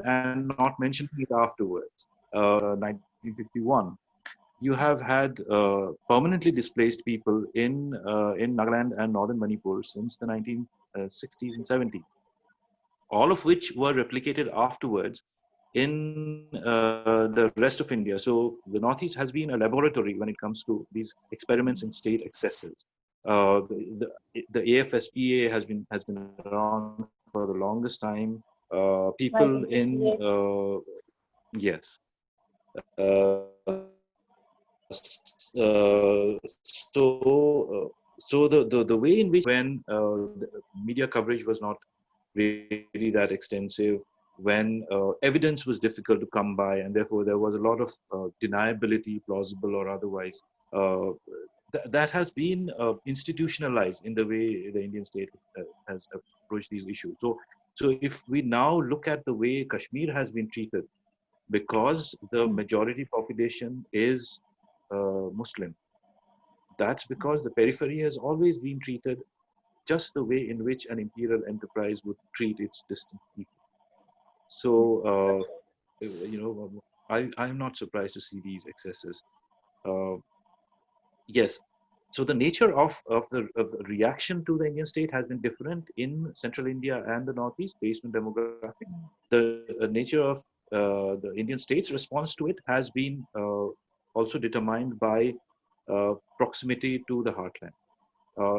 and not mentioning it afterwards. 1951. You have had permanently displaced people in Nagaland and northern Manipur since the 1960s and 70s, all of which were replicated afterwards in the rest of India. So the Northeast has been a laboratory when it comes to these experiments in state excesses. The AFSPA has been around for the longest time. People in yes. So the way in which when the media coverage was not really that extensive, when evidence was difficult to come by, and therefore there was a lot of deniability, plausible or otherwise, that has been institutionalized in the way the Indian state has approached these issues. So if we now look at the way Kashmir has been treated, because the majority population is Muslim, that's because the periphery has always been treated just the way in which an imperial enterprise would treat its distant people. So, I'm not surprised to see these excesses. Yes. So the nature of the reaction to the Indian state has been different in central India and the Northeast based on demographics. The nature of the Indian state's response to it has been also determined by proximity to the heartland.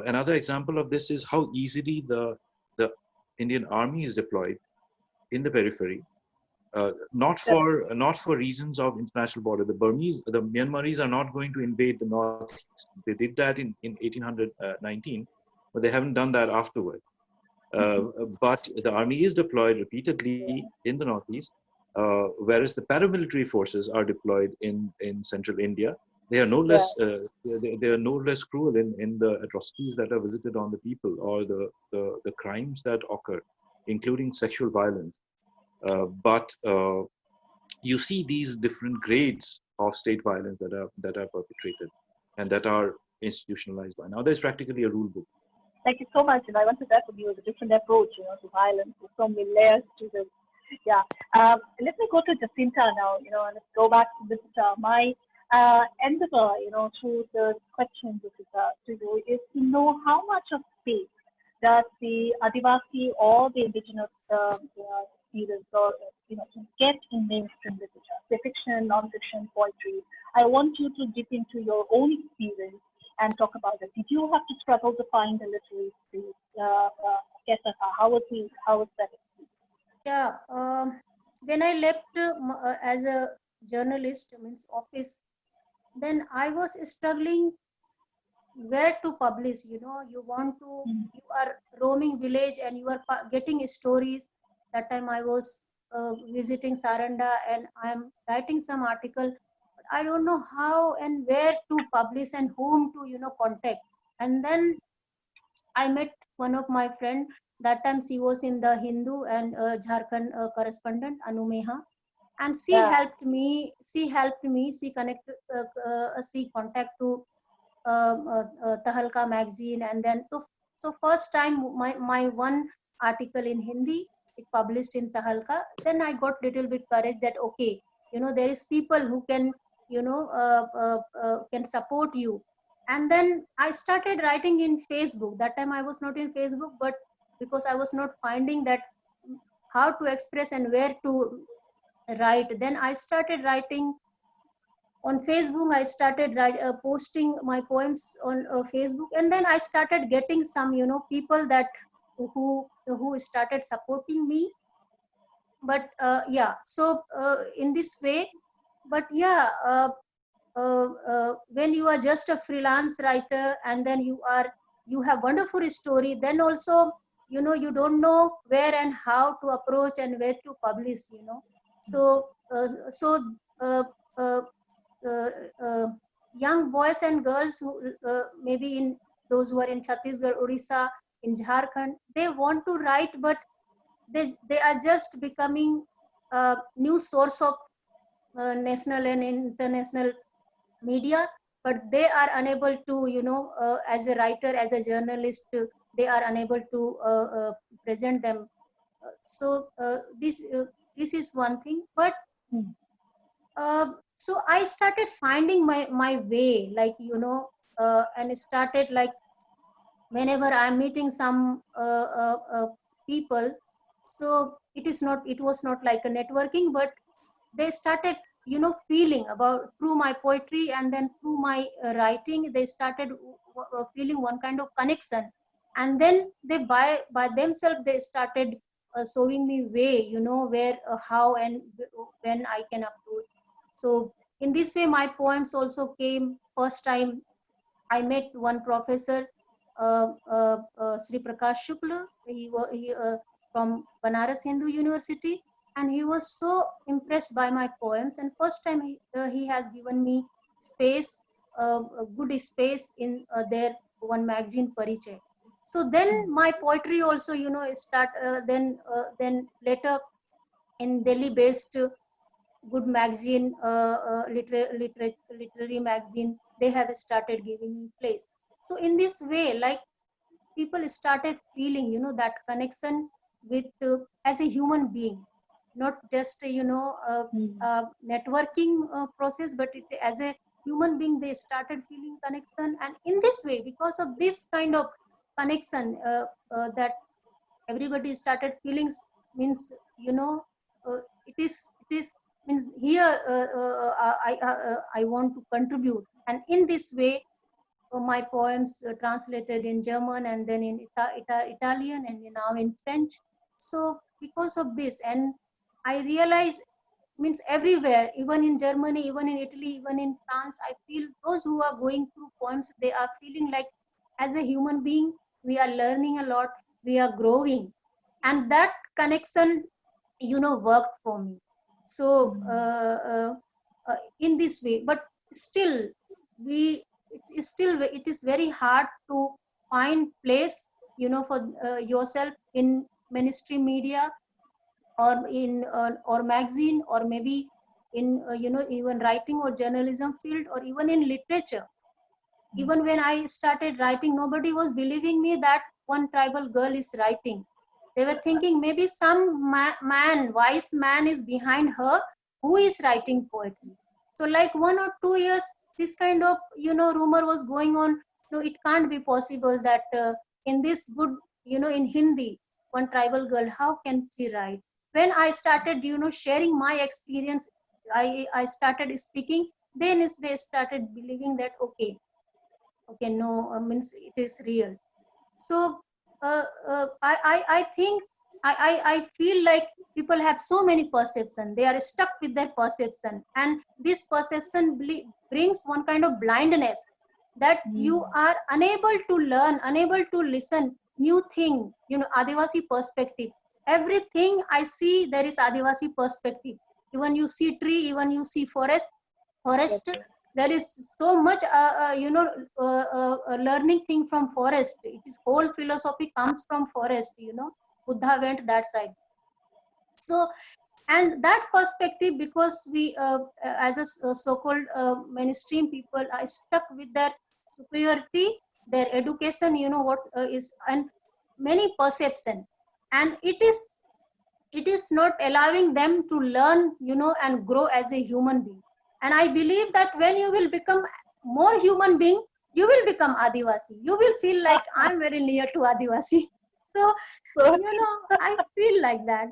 Another example of this is how easily the Indian army is deployed in the periphery, not for reasons of international border. The Myanmaris are not going to invade the Northeast. They did that in 1819, but they haven't done that afterward. But the army is deployed repeatedly in the Northeast, whereas the paramilitary forces are deployed in central India. They are no less they are no less cruel in the atrocities that are visited on the people or the crimes that occur, including sexual violence. But you see these different grades of state violence that are perpetrated and that are institutionalized by now. There's practically a rule book. Thank you so much, and I want to with you a different approach, to violence. There's so many layers to this. Yeah. Let me go to Jacinta now. And let's go back to Jacinta. My endeavor, through the questions, Jacinta, to you is to know how much of space does the Adivasi or the indigenous students or get in mainstream literature, say fiction, non-fiction, poetry. I want you to dip into your own experience and talk about it. Did you have to struggle to find the literary space? How was that experience? Yeah, when I left as a journalist, means office, then I was struggling where to publish. You are roaming village and you are getting stories. That time I was visiting Saranda and I am writing some article. But I don't know how and where to publish and whom to contact. And then I met one of my friend. That time she was in the Hindu and Jharkhand correspondent Anumeha, and she helped me. She connected. She contact to Tahalka magazine, and then so first time my one article in Hindi, it published in Tahalka. Then I got little bit courage that okay, there is people who can can support you. And then I started writing in Facebook. That time I was not in Facebook, but because I was not finding that how to express and where to write, then I started writing on Facebook. I started posting my poems on Facebook, and then I started getting some people that who started supporting me. But so in this way. But when you are just a freelance writer and then you have wonderful story, then also you don't know where and how to approach and where to publish. So young boys and girls who maybe in those who are in Chhattisgarh, Odisha, in Jharkhand, they want to write, but they are just becoming a new source of national and international media, but they are unable to, as a writer, as a journalist, they are unable to present them. This is one thing, but so I started finding my way, like, and started like whenever I'm meeting some people. So it was not like a networking, but they started, feeling about through my poetry, and then through my writing, they started feeling one kind of connection, and then they by themselves they started showing me way, where, how, and when I can approach. So in this way, my poems also came. First time I met one professor, Sri Prakash Shukla. He from Banaras Hindu University, and he was so impressed by my poems. And first time he has given me space, a good space in their one magazine, Parichay. So then my poetry also, start. Then later in Delhi-based good magazine, literary magazine, they have started giving me place. So in this way, like, people started feeling, that connection with as a human being, not just networking process, but as a human being, they started feeling connection. And in this way, because of this kind of connection, that everybody started feeling, means, it is means here, I want to contribute. And in this way, my poems translated in German, and then in Italian, and now in French. So because of this, and I realize, means everywhere, even in Germany, even in Italy, even in France, I feel those who are going through poems, they are feeling like, as a human being, we are learning a lot, we are growing. And that connection, worked for me. So in this way, but still, it is very hard to find place, for yourself in mainstream media, or in or magazine, or maybe in even writing or journalism field, or even in literature. Even when I started writing, nobody was believing me that one tribal girl is writing. They were thinking maybe some wise man is behind her, who is writing poetry. So like 1 or 2 years, this kind of rumor was going on. No, it can't be possible that in this good, in Hindi, one tribal girl, how can she write? When I started sharing my experience, I started speaking, then they started believing that okay, no, means it is real. So I think I feel like people have so many perception, they are stuck with their perception, and this perception brings one kind of blindness, that you are unable to learn, unable to listen new thing, Adivasi perspective. Everything I see, there is Adivasi perspective. Even you see tree, even you see forest, there is so much learning thing from forest. It is whole philosophy comes from forest. Buddha went that side. So, and that perspective, because we as a so-called mainstream people are stuck with their superiority, their education, what is, and many perception, and it is not allowing them to learn, and grow as a human being. And I believe that when you will become more human being, you will become Adivasi. You will feel like I'm very near to Adivasi. So, I feel like that.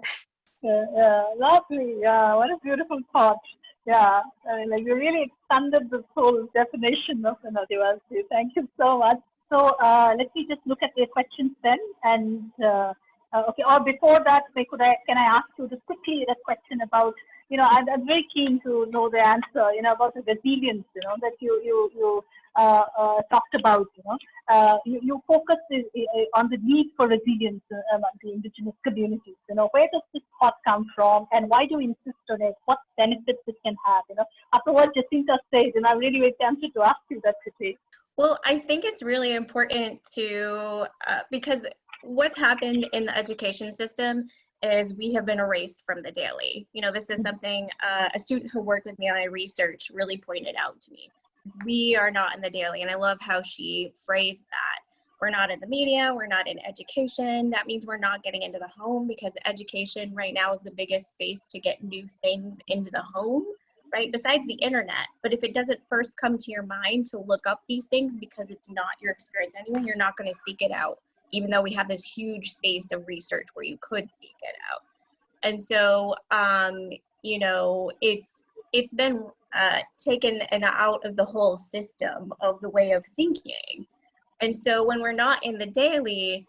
Yeah, lovely. Yeah, what a beautiful thought. Yeah, I mean, like, you really expanded this whole definition of an Adivasi. Thank you so much. So let me just look at the questions then, and okay. Or before that, can I ask you just quickly a question about, I'm very keen to know the answer, about the resilience, that you talked about. You focus on the need for resilience among the indigenous communities. Where does this thought come from, and why do you insist on it? What benefits it can have? After what Jacinta said, and I'm really very tempted to ask you that today. Well, I think it's really important to, because what's happened in the education system is we have been erased from the daily. You know, this is something a student who worked with me on my research really pointed out to me. We are not in the daily, and I love how she phrased that. We're not in the media, we're not in education. That means we're not getting into the home, because education right now is the biggest space to get new things into the home, right? Besides the internet. But if it doesn't first come to your mind to look up these things because it's not your experience anyway, you're not going to seek it out, even though we have this huge space of research where you could seek it out. And so, you know, it's been taken and out of the whole system of the way of thinking. And so when we're not in the daily,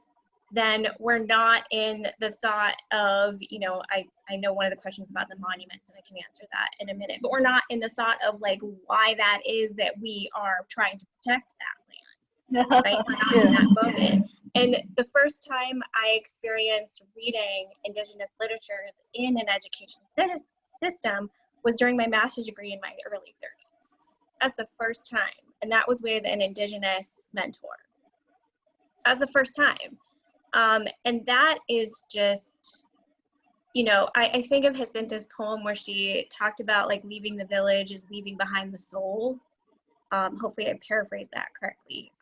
then we're not in the thought of, you know, I know one of the questions about the monuments, and I can answer that in a minute, but we're not in the thought of like why that is that we are trying to protect that land, right? We're not in that moment. And the first time I experienced reading Indigenous literatures in an education system was during my master's degree in my early 30s. That's the first time. And that was with an Indigenous mentor. That was the first time. And that is just, you know, I think of Jacinta's poem where she talked about like leaving the village is leaving behind the soul. Hopefully I paraphrased that correctly.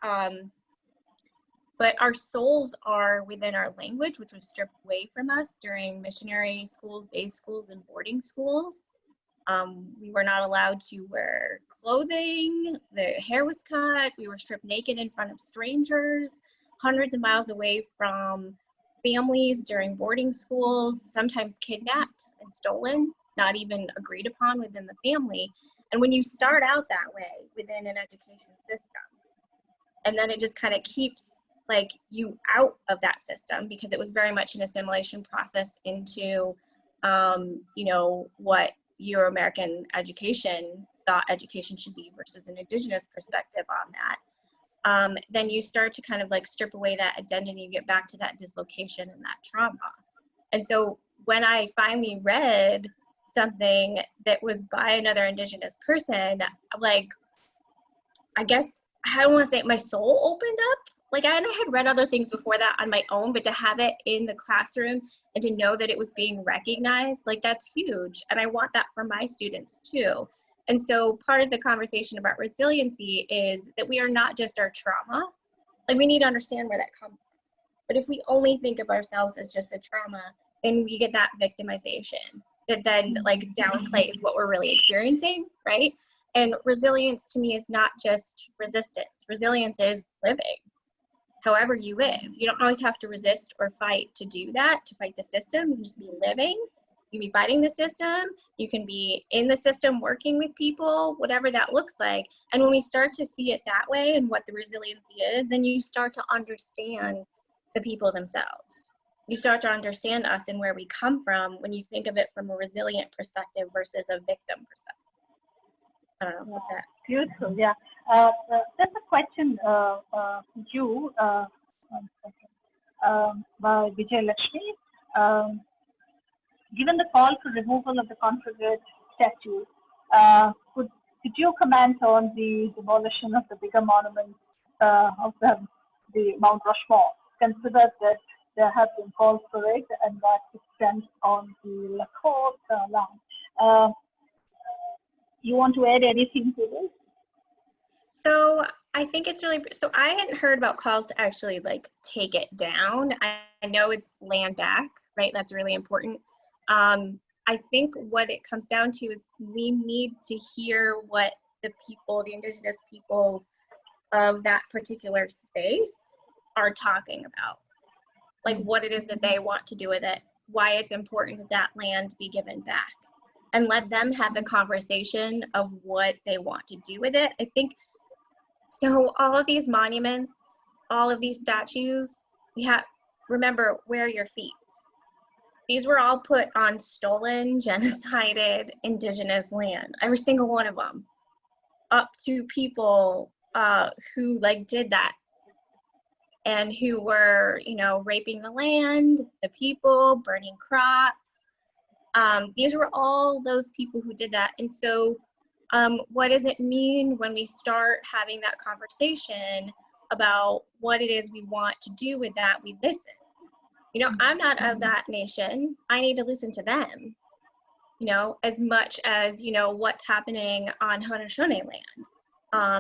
But our souls are within our language, which was stripped away from us during missionary schools, day schools, and boarding schools. We were not allowed to wear clothing. The hair was cut. We were stripped naked in front of strangers, hundreds of miles away from families during boarding schools, sometimes kidnapped and stolen, not even agreed upon within the family. And when you start out that way within an education system, and then it just kind of keeps like you out of that system, because it was very much an assimilation process into, you know, what Euro-American education thought education should be versus an Indigenous perspective on that. Then you start to kind of like strip away that identity, you get back to that dislocation and that trauma. And so when I finally read something that was by another Indigenous person, like, I guess, I don't want to say it, my soul opened up. Like I had read other things before that on my own, but to have it in the classroom and to know that it was being recognized, like that's huge. And I want that for my students too. And so part of the conversation about resiliency is that we are not just our trauma. Like we need to understand where that comes from. But if we only think of ourselves as just the trauma, then we get that victimization that then like downplays what we're really experiencing, right? And resilience to me is not just resistance. Resilience is living. However you live. You don't always have to resist or fight to do that, to fight the system. You can just be living. You can be fighting the system. You can be in the system working with people, whatever that looks like. And when we start to see it that way and what the resiliency is, then you start to understand the people themselves. You start to understand us and where we come from when you think of it from a resilient perspective versus a victim perspective. I don't know about that. Beautiful, yeah. There's a question for you, one second, by Vijay Lakshmi. Given the call for removal of the Confederate statue, could you comment on the demolition of the bigger monument of the Mount Rushmore? Consider that there have been calls for it and that extends on the Lakota land. You want to add anything to this? So I think it's really, so I hadn't heard about calls to actually like take it down. I know it's land back, right? That's really important. I think what it comes down to is we need to hear what the people, the Indigenous peoples of that particular space are talking about. Like what it is that they want to do with it, why it's important that that land be given back. And let them have the conversation of what they want to do with it. I think, so all of these monuments, all of these statues, we have, remember, where are your feet? These were all put on stolen, genocided, Indigenous land, every single one of them, up to people who like did that and who were, you know, raping the land, the people, burning crops. These were all those people who did that. And so what does it mean when we start having that conversation about what it is we want to do with that? We listen. You know, I'm not of that nation. I need to listen to them, you know, as much as, you know, what's happening on Haudenosaunee land.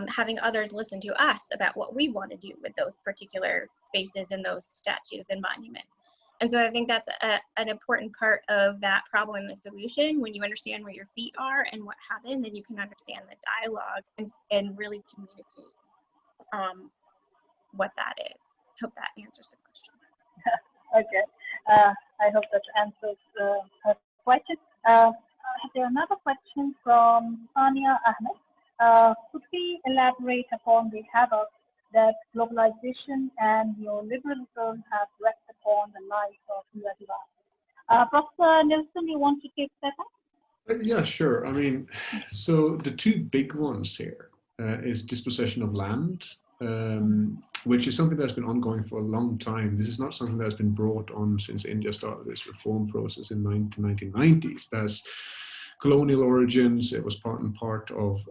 Having others listen to us about what we want to do with those particular spaces and those statues and monuments. And so I think that's an important part of that problem and the solution. When you understand where your feet are and what happened, then you can understand the dialogue and really communicate what that is. Hope that answers the question. Okay. I hope that answers her question. There another question from Sania Ahmed. Could we elaborate upon the havoc that globalization and neoliberalism have wreaked upon the life of the Adivasi? Professor Nilsen, you want to take that up? Yeah, sure. I mean, so the two big ones here is dispossession of land, which is something that's been ongoing for a long time. This is not something that's been brought on since India started this reform process in the 1990s. That's colonial origins. It was part and part of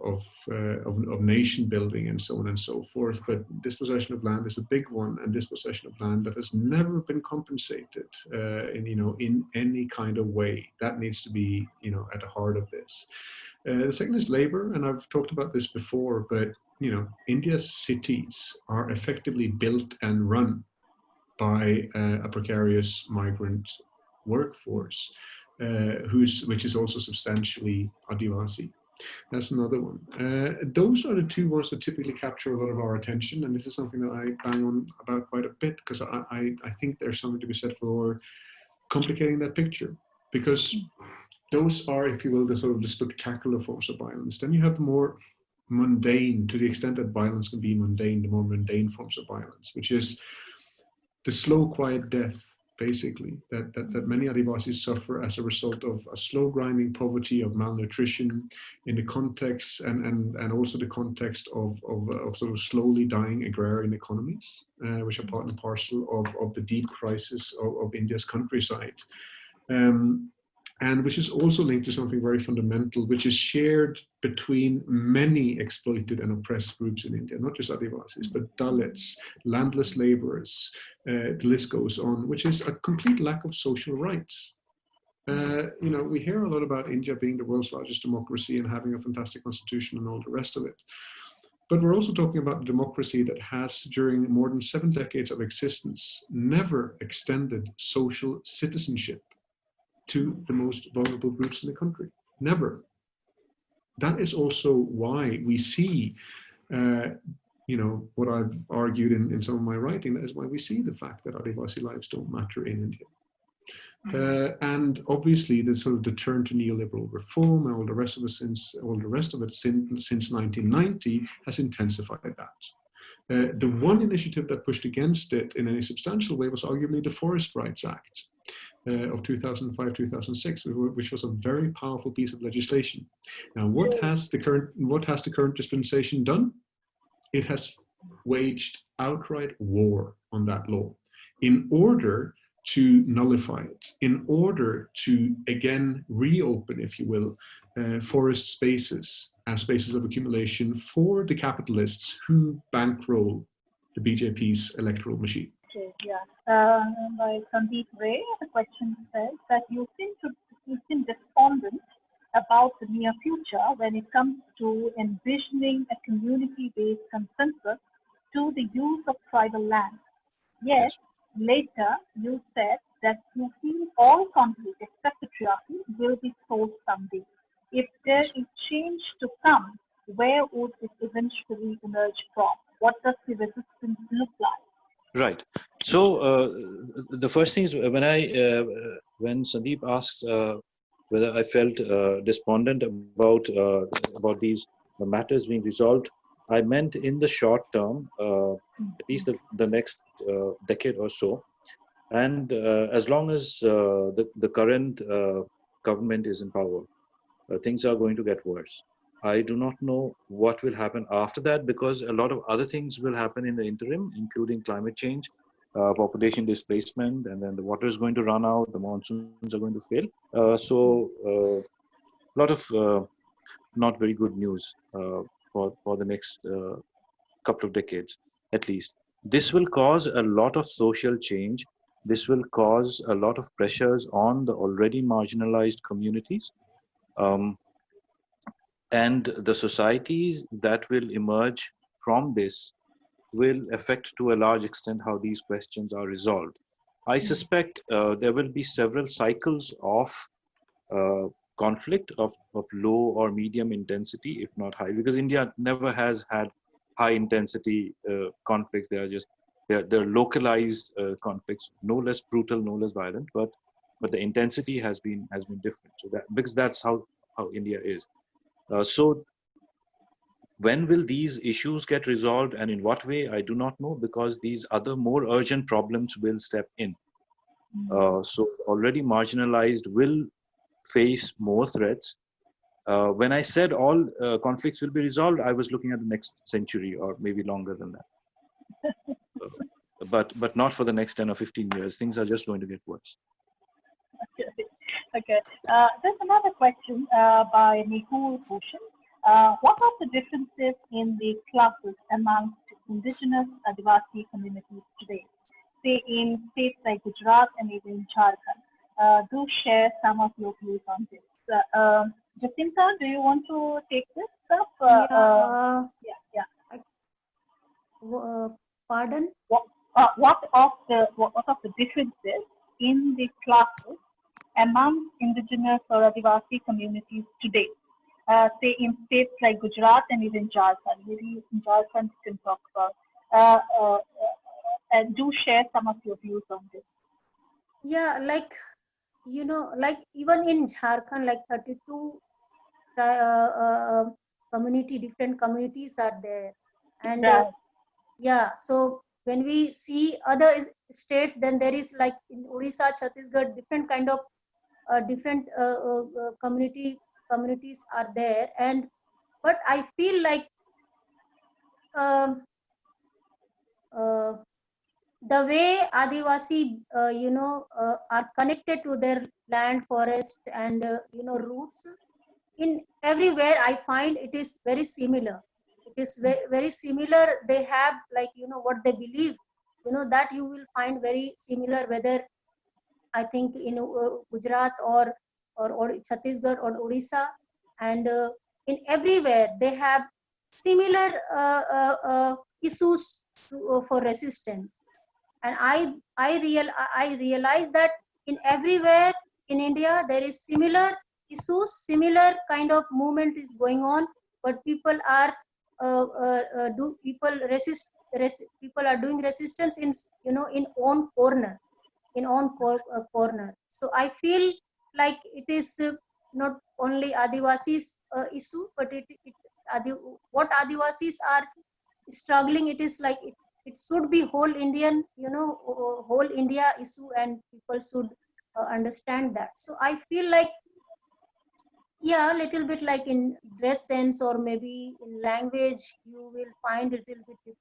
nation building and so on and so forth. But dispossession of land is a big one, and dispossession of land that has never been compensated in any kind of way. That needs to be at the heart of this. The second is labor, and I've talked about this before, but India's cities are effectively built and run by a precarious migrant workforce, which is also substantially Adivasi. That's another one. Those are the two ones that typically capture a lot of our attention, and this is something that I bang on about quite a bit because I think there's something to be said for complicating that picture, because those are, if you will, the sort of the spectacular forms of violence. Then you have the more mundane, to the extent that violence can be mundane, the more mundane forms of violence, which is the slow, quiet death, basically, that many Adivasis suffer as a result of a slow grinding poverty, of malnutrition, in the context and also the context of sort of slowly dying agrarian economies, which are part and parcel of the deep crisis of India's countryside. And which is also linked to something very fundamental, which is shared between many exploited and oppressed groups in India, not just Adivasis, but Dalits, landless laborers, the list goes on, which is a complete lack of social rights. We hear a lot about India being the world's largest democracy and having a fantastic constitution and all the rest of it. But we're also talking about a democracy that has, during more than 7 decades of existence, never extended social citizenship to the most vulnerable groups in the country. Never. That is also why we see, what I've argued in some of my writing, that is why we see the fact that Adivasi lives don't matter in India. And obviously the sort of the turn to neoliberal reform and all the rest of it since 1990 has intensified that. The one initiative that pushed against it in any substantial way was arguably the Forest Rights Act of 2005-2006, which was a very powerful piece of legislation. Now, what has the current dispensation done? It has waged outright war on that law in order to nullify it, in order to again reopen, if you will, forest spaces as spaces of accumulation for the capitalists who bankroll the BJP's electoral machine. Okay, yeah. By Sandeep Ray, the question says that you seem despondent about the near future when it comes to envisioning a community-based consensus to the use of tribal land. Yet, later you said that you feel all conflict except patriarchy will be solved someday. If there is change to come, where would it eventually emerge from? What does the resistance look like? Right. So the first thing is when Sandeep asked whether I felt despondent about these matters being resolved, I meant in the short term, at least the next decade or so, and as long as the current government is in power, things are going to get worse. I do not know what will happen after that, because a lot of other things will happen in the interim, including climate change, population displacement, and then the water is going to run out, the monsoons are going to fail. So a lot of not very good news for the next couple of decades, at least. This will cause a lot of social change. This will cause a lot of pressures on the already marginalized communities. And the societies that will emerge from this will affect to a large extent how these questions are resolved. I suspect there will be several cycles of conflict of low or medium intensity, if not high, because India never has had high intensity conflicts. They are just they're localized conflicts, no less brutal, no less violent, but the intensity has been different. So that because that's how India is. So when will these issues get resolved and in what way, I do not know, because these other more urgent problems will step in. So already marginalized will face more threats. When I said all conflicts will be resolved, I was looking at the next century or maybe longer than that. But not for the next 10 or 15 years. Things are just going to get worse. Okay. There's another question by Michal. What are the differences in the classes amongst Indigenous Adivasi communities today? Say in states like Gujarat and even Jharkhand. Do share some of your views on this. Jacinta, do you want to take this up? Pardon? What of the differences in the classes among Indigenous or Adivasi communities today? Say in states like Gujarat and even Jharkhand. Maybe in Jharkhand you can talk about. And do share some of your views on this. Yeah, like, like even in Jharkhand, like 32 different communities are there. And yeah, so when we see other states, then there is like in Odisha, Chhattisgarh, different kind of different communities are there. And but I feel like the way Adivasi, are connected to their land, forest, and roots, in everywhere I find it is very similar. It is very similar. They have like what they believe, that you will find very similar. Whether I think in Gujarat or Chhattisgarh or Odisha, and in everywhere they have similar issues for resistance. And I realize that in everywhere in India there is similar issues, similar kind of movement is going on, but people are people are doing resistance in in own corner, corner. So I feel like it is not only Adivasis issue, but what Adivasis are struggling, it is like it should be whole Indian, whole India issue, and people should understand that. So I feel like, yeah, a little bit like in dress sense or maybe in language, you will find a little bit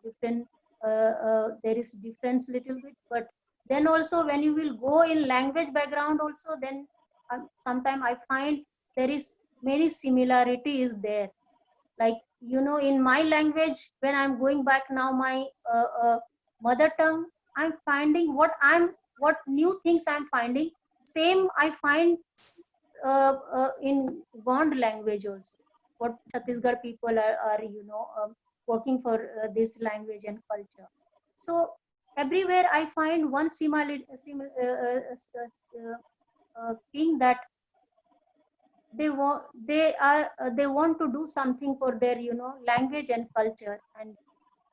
different. There is difference little bit, but then also when you will go in language background also, then sometimes I find there is many similarities there. Like in my language, when I'm going back now my mother tongue, I'm finding what new things I'm finding. Same I find in Gond language also. What Chhattisgarh people are working for this language and culture. So everywhere I find one similar thing, that they want to do something for their language and culture, and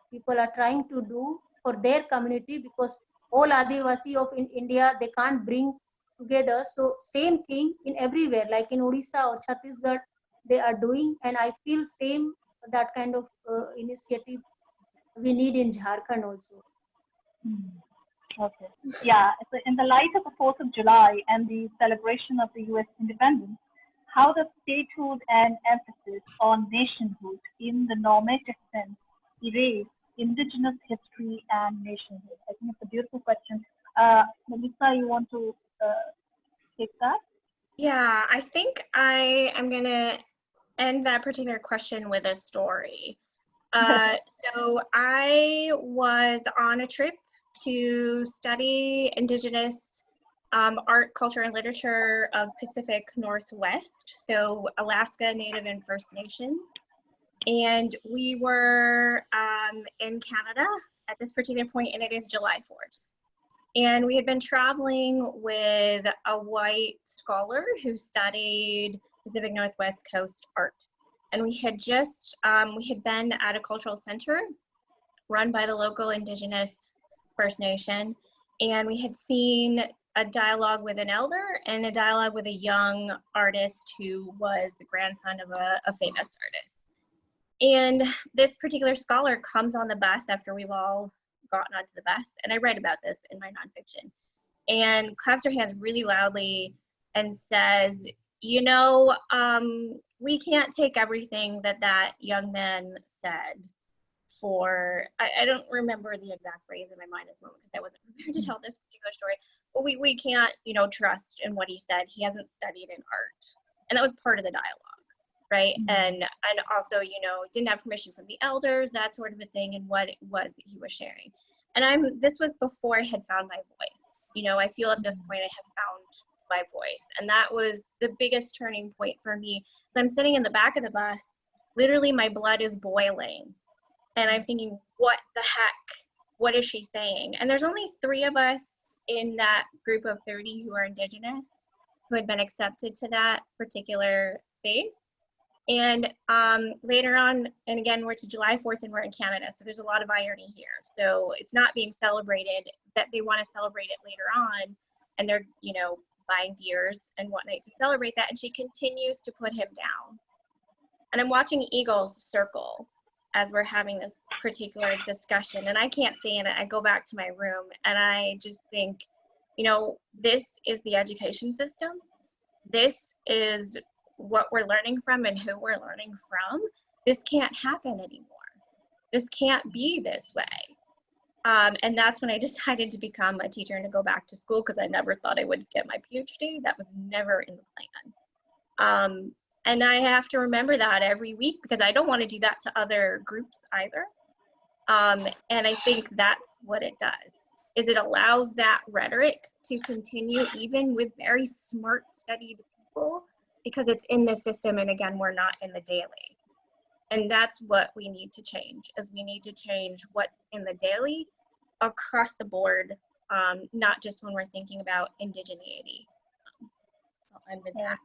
people are trying to do for their community, because all Adivasi of in India, they can't bring together. So same thing in everywhere, like in Odisha or Chhattisgarh, they are doing, and I feel same that kind of initiative we need in Jharkhand also. Okay. Yeah. So in the light of the 4th of July and the celebration of the U.S. independence, how does statehood and emphasis on nationhood in the normative sense erase Indigenous history and nationhood? I think it's a beautiful question. Melissa, you want to take that? Yeah, I think I am going to end that particular question with a story. So I was on a trip to study Indigenous art, culture, and literature of Pacific Northwest, so Alaska Native and First Nations. And we were in Canada at this particular point, and it is July 4th. And we had been traveling with a white scholar who studied Pacific Northwest Coast art. And we had just, we had been at a cultural center run by the local Indigenous First Nation. And we had seen a dialogue with an elder and a dialogue with a young artist who was the grandson of a famous artist. And this particular scholar comes on the bus after we've all gotten onto the bus, and I write about this in my nonfiction, and claps her hands really loudly and says, you know, we can't take everything that that young man said for, I don't remember the exact phrase in my mind at this moment because I wasn't prepared to tell this particular story, but we can't, you know, trust in what he said. He hasn't studied in art. And that was part of the dialogue, right? And also, you know, didn't have permission from the elders, that sort of a thing, and what it was that he was sharing. And this was before I had found my voice. You know, I feel at this point I have found my voice. And that was the biggest turning point for me. I'm sitting in the back of the bus, literally my blood is boiling. And I'm thinking, what the heck? What is she saying? And there's only 3 of us in that group of 30 who are Indigenous, who had been accepted to that particular space. And later on, and again, we're to July 4th and we're in Canada, so there's a lot of irony here. So it's not being celebrated, that they want to celebrate it later on, and they're, you know, buying beers and whatnot to celebrate that, and she continues to put him down. And I'm watching eagles circle as we're having this particular discussion, and I can't say it. I go back to my room and I just think, you know, this is the education system. This is what we're learning from and who we're learning from. This can't happen anymore. This can't be this way. And that's when I decided to become a teacher and to go back to school, because I never thought I would get my PhD. That was never in the plan. And I have to remember that every week, because I don't want to do that to other groups either. And I think that's what it does, is it allows that rhetoric to continue even with very smart, studied people, because it's in the system, and again, we're not in the daily. And that's what we need to change, is we need to change what's in the daily across the board, not just when we're thinking about indigeneity. And with that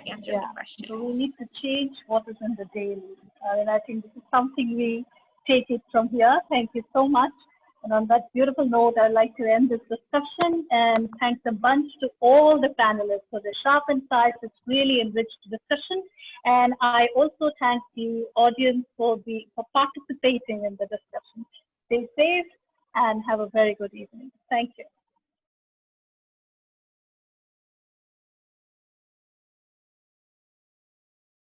answers the question. So we need to change what is in the daily. And I think this is something we take it from here. Thank you so much. And on that beautiful note, I'd like to end this discussion and thank a bunch to all the panelists for the sharp insights. It's really enriched the discussion. And I also thank the audience for participating in the discussion. Stay safe and have a very good evening. Thank you.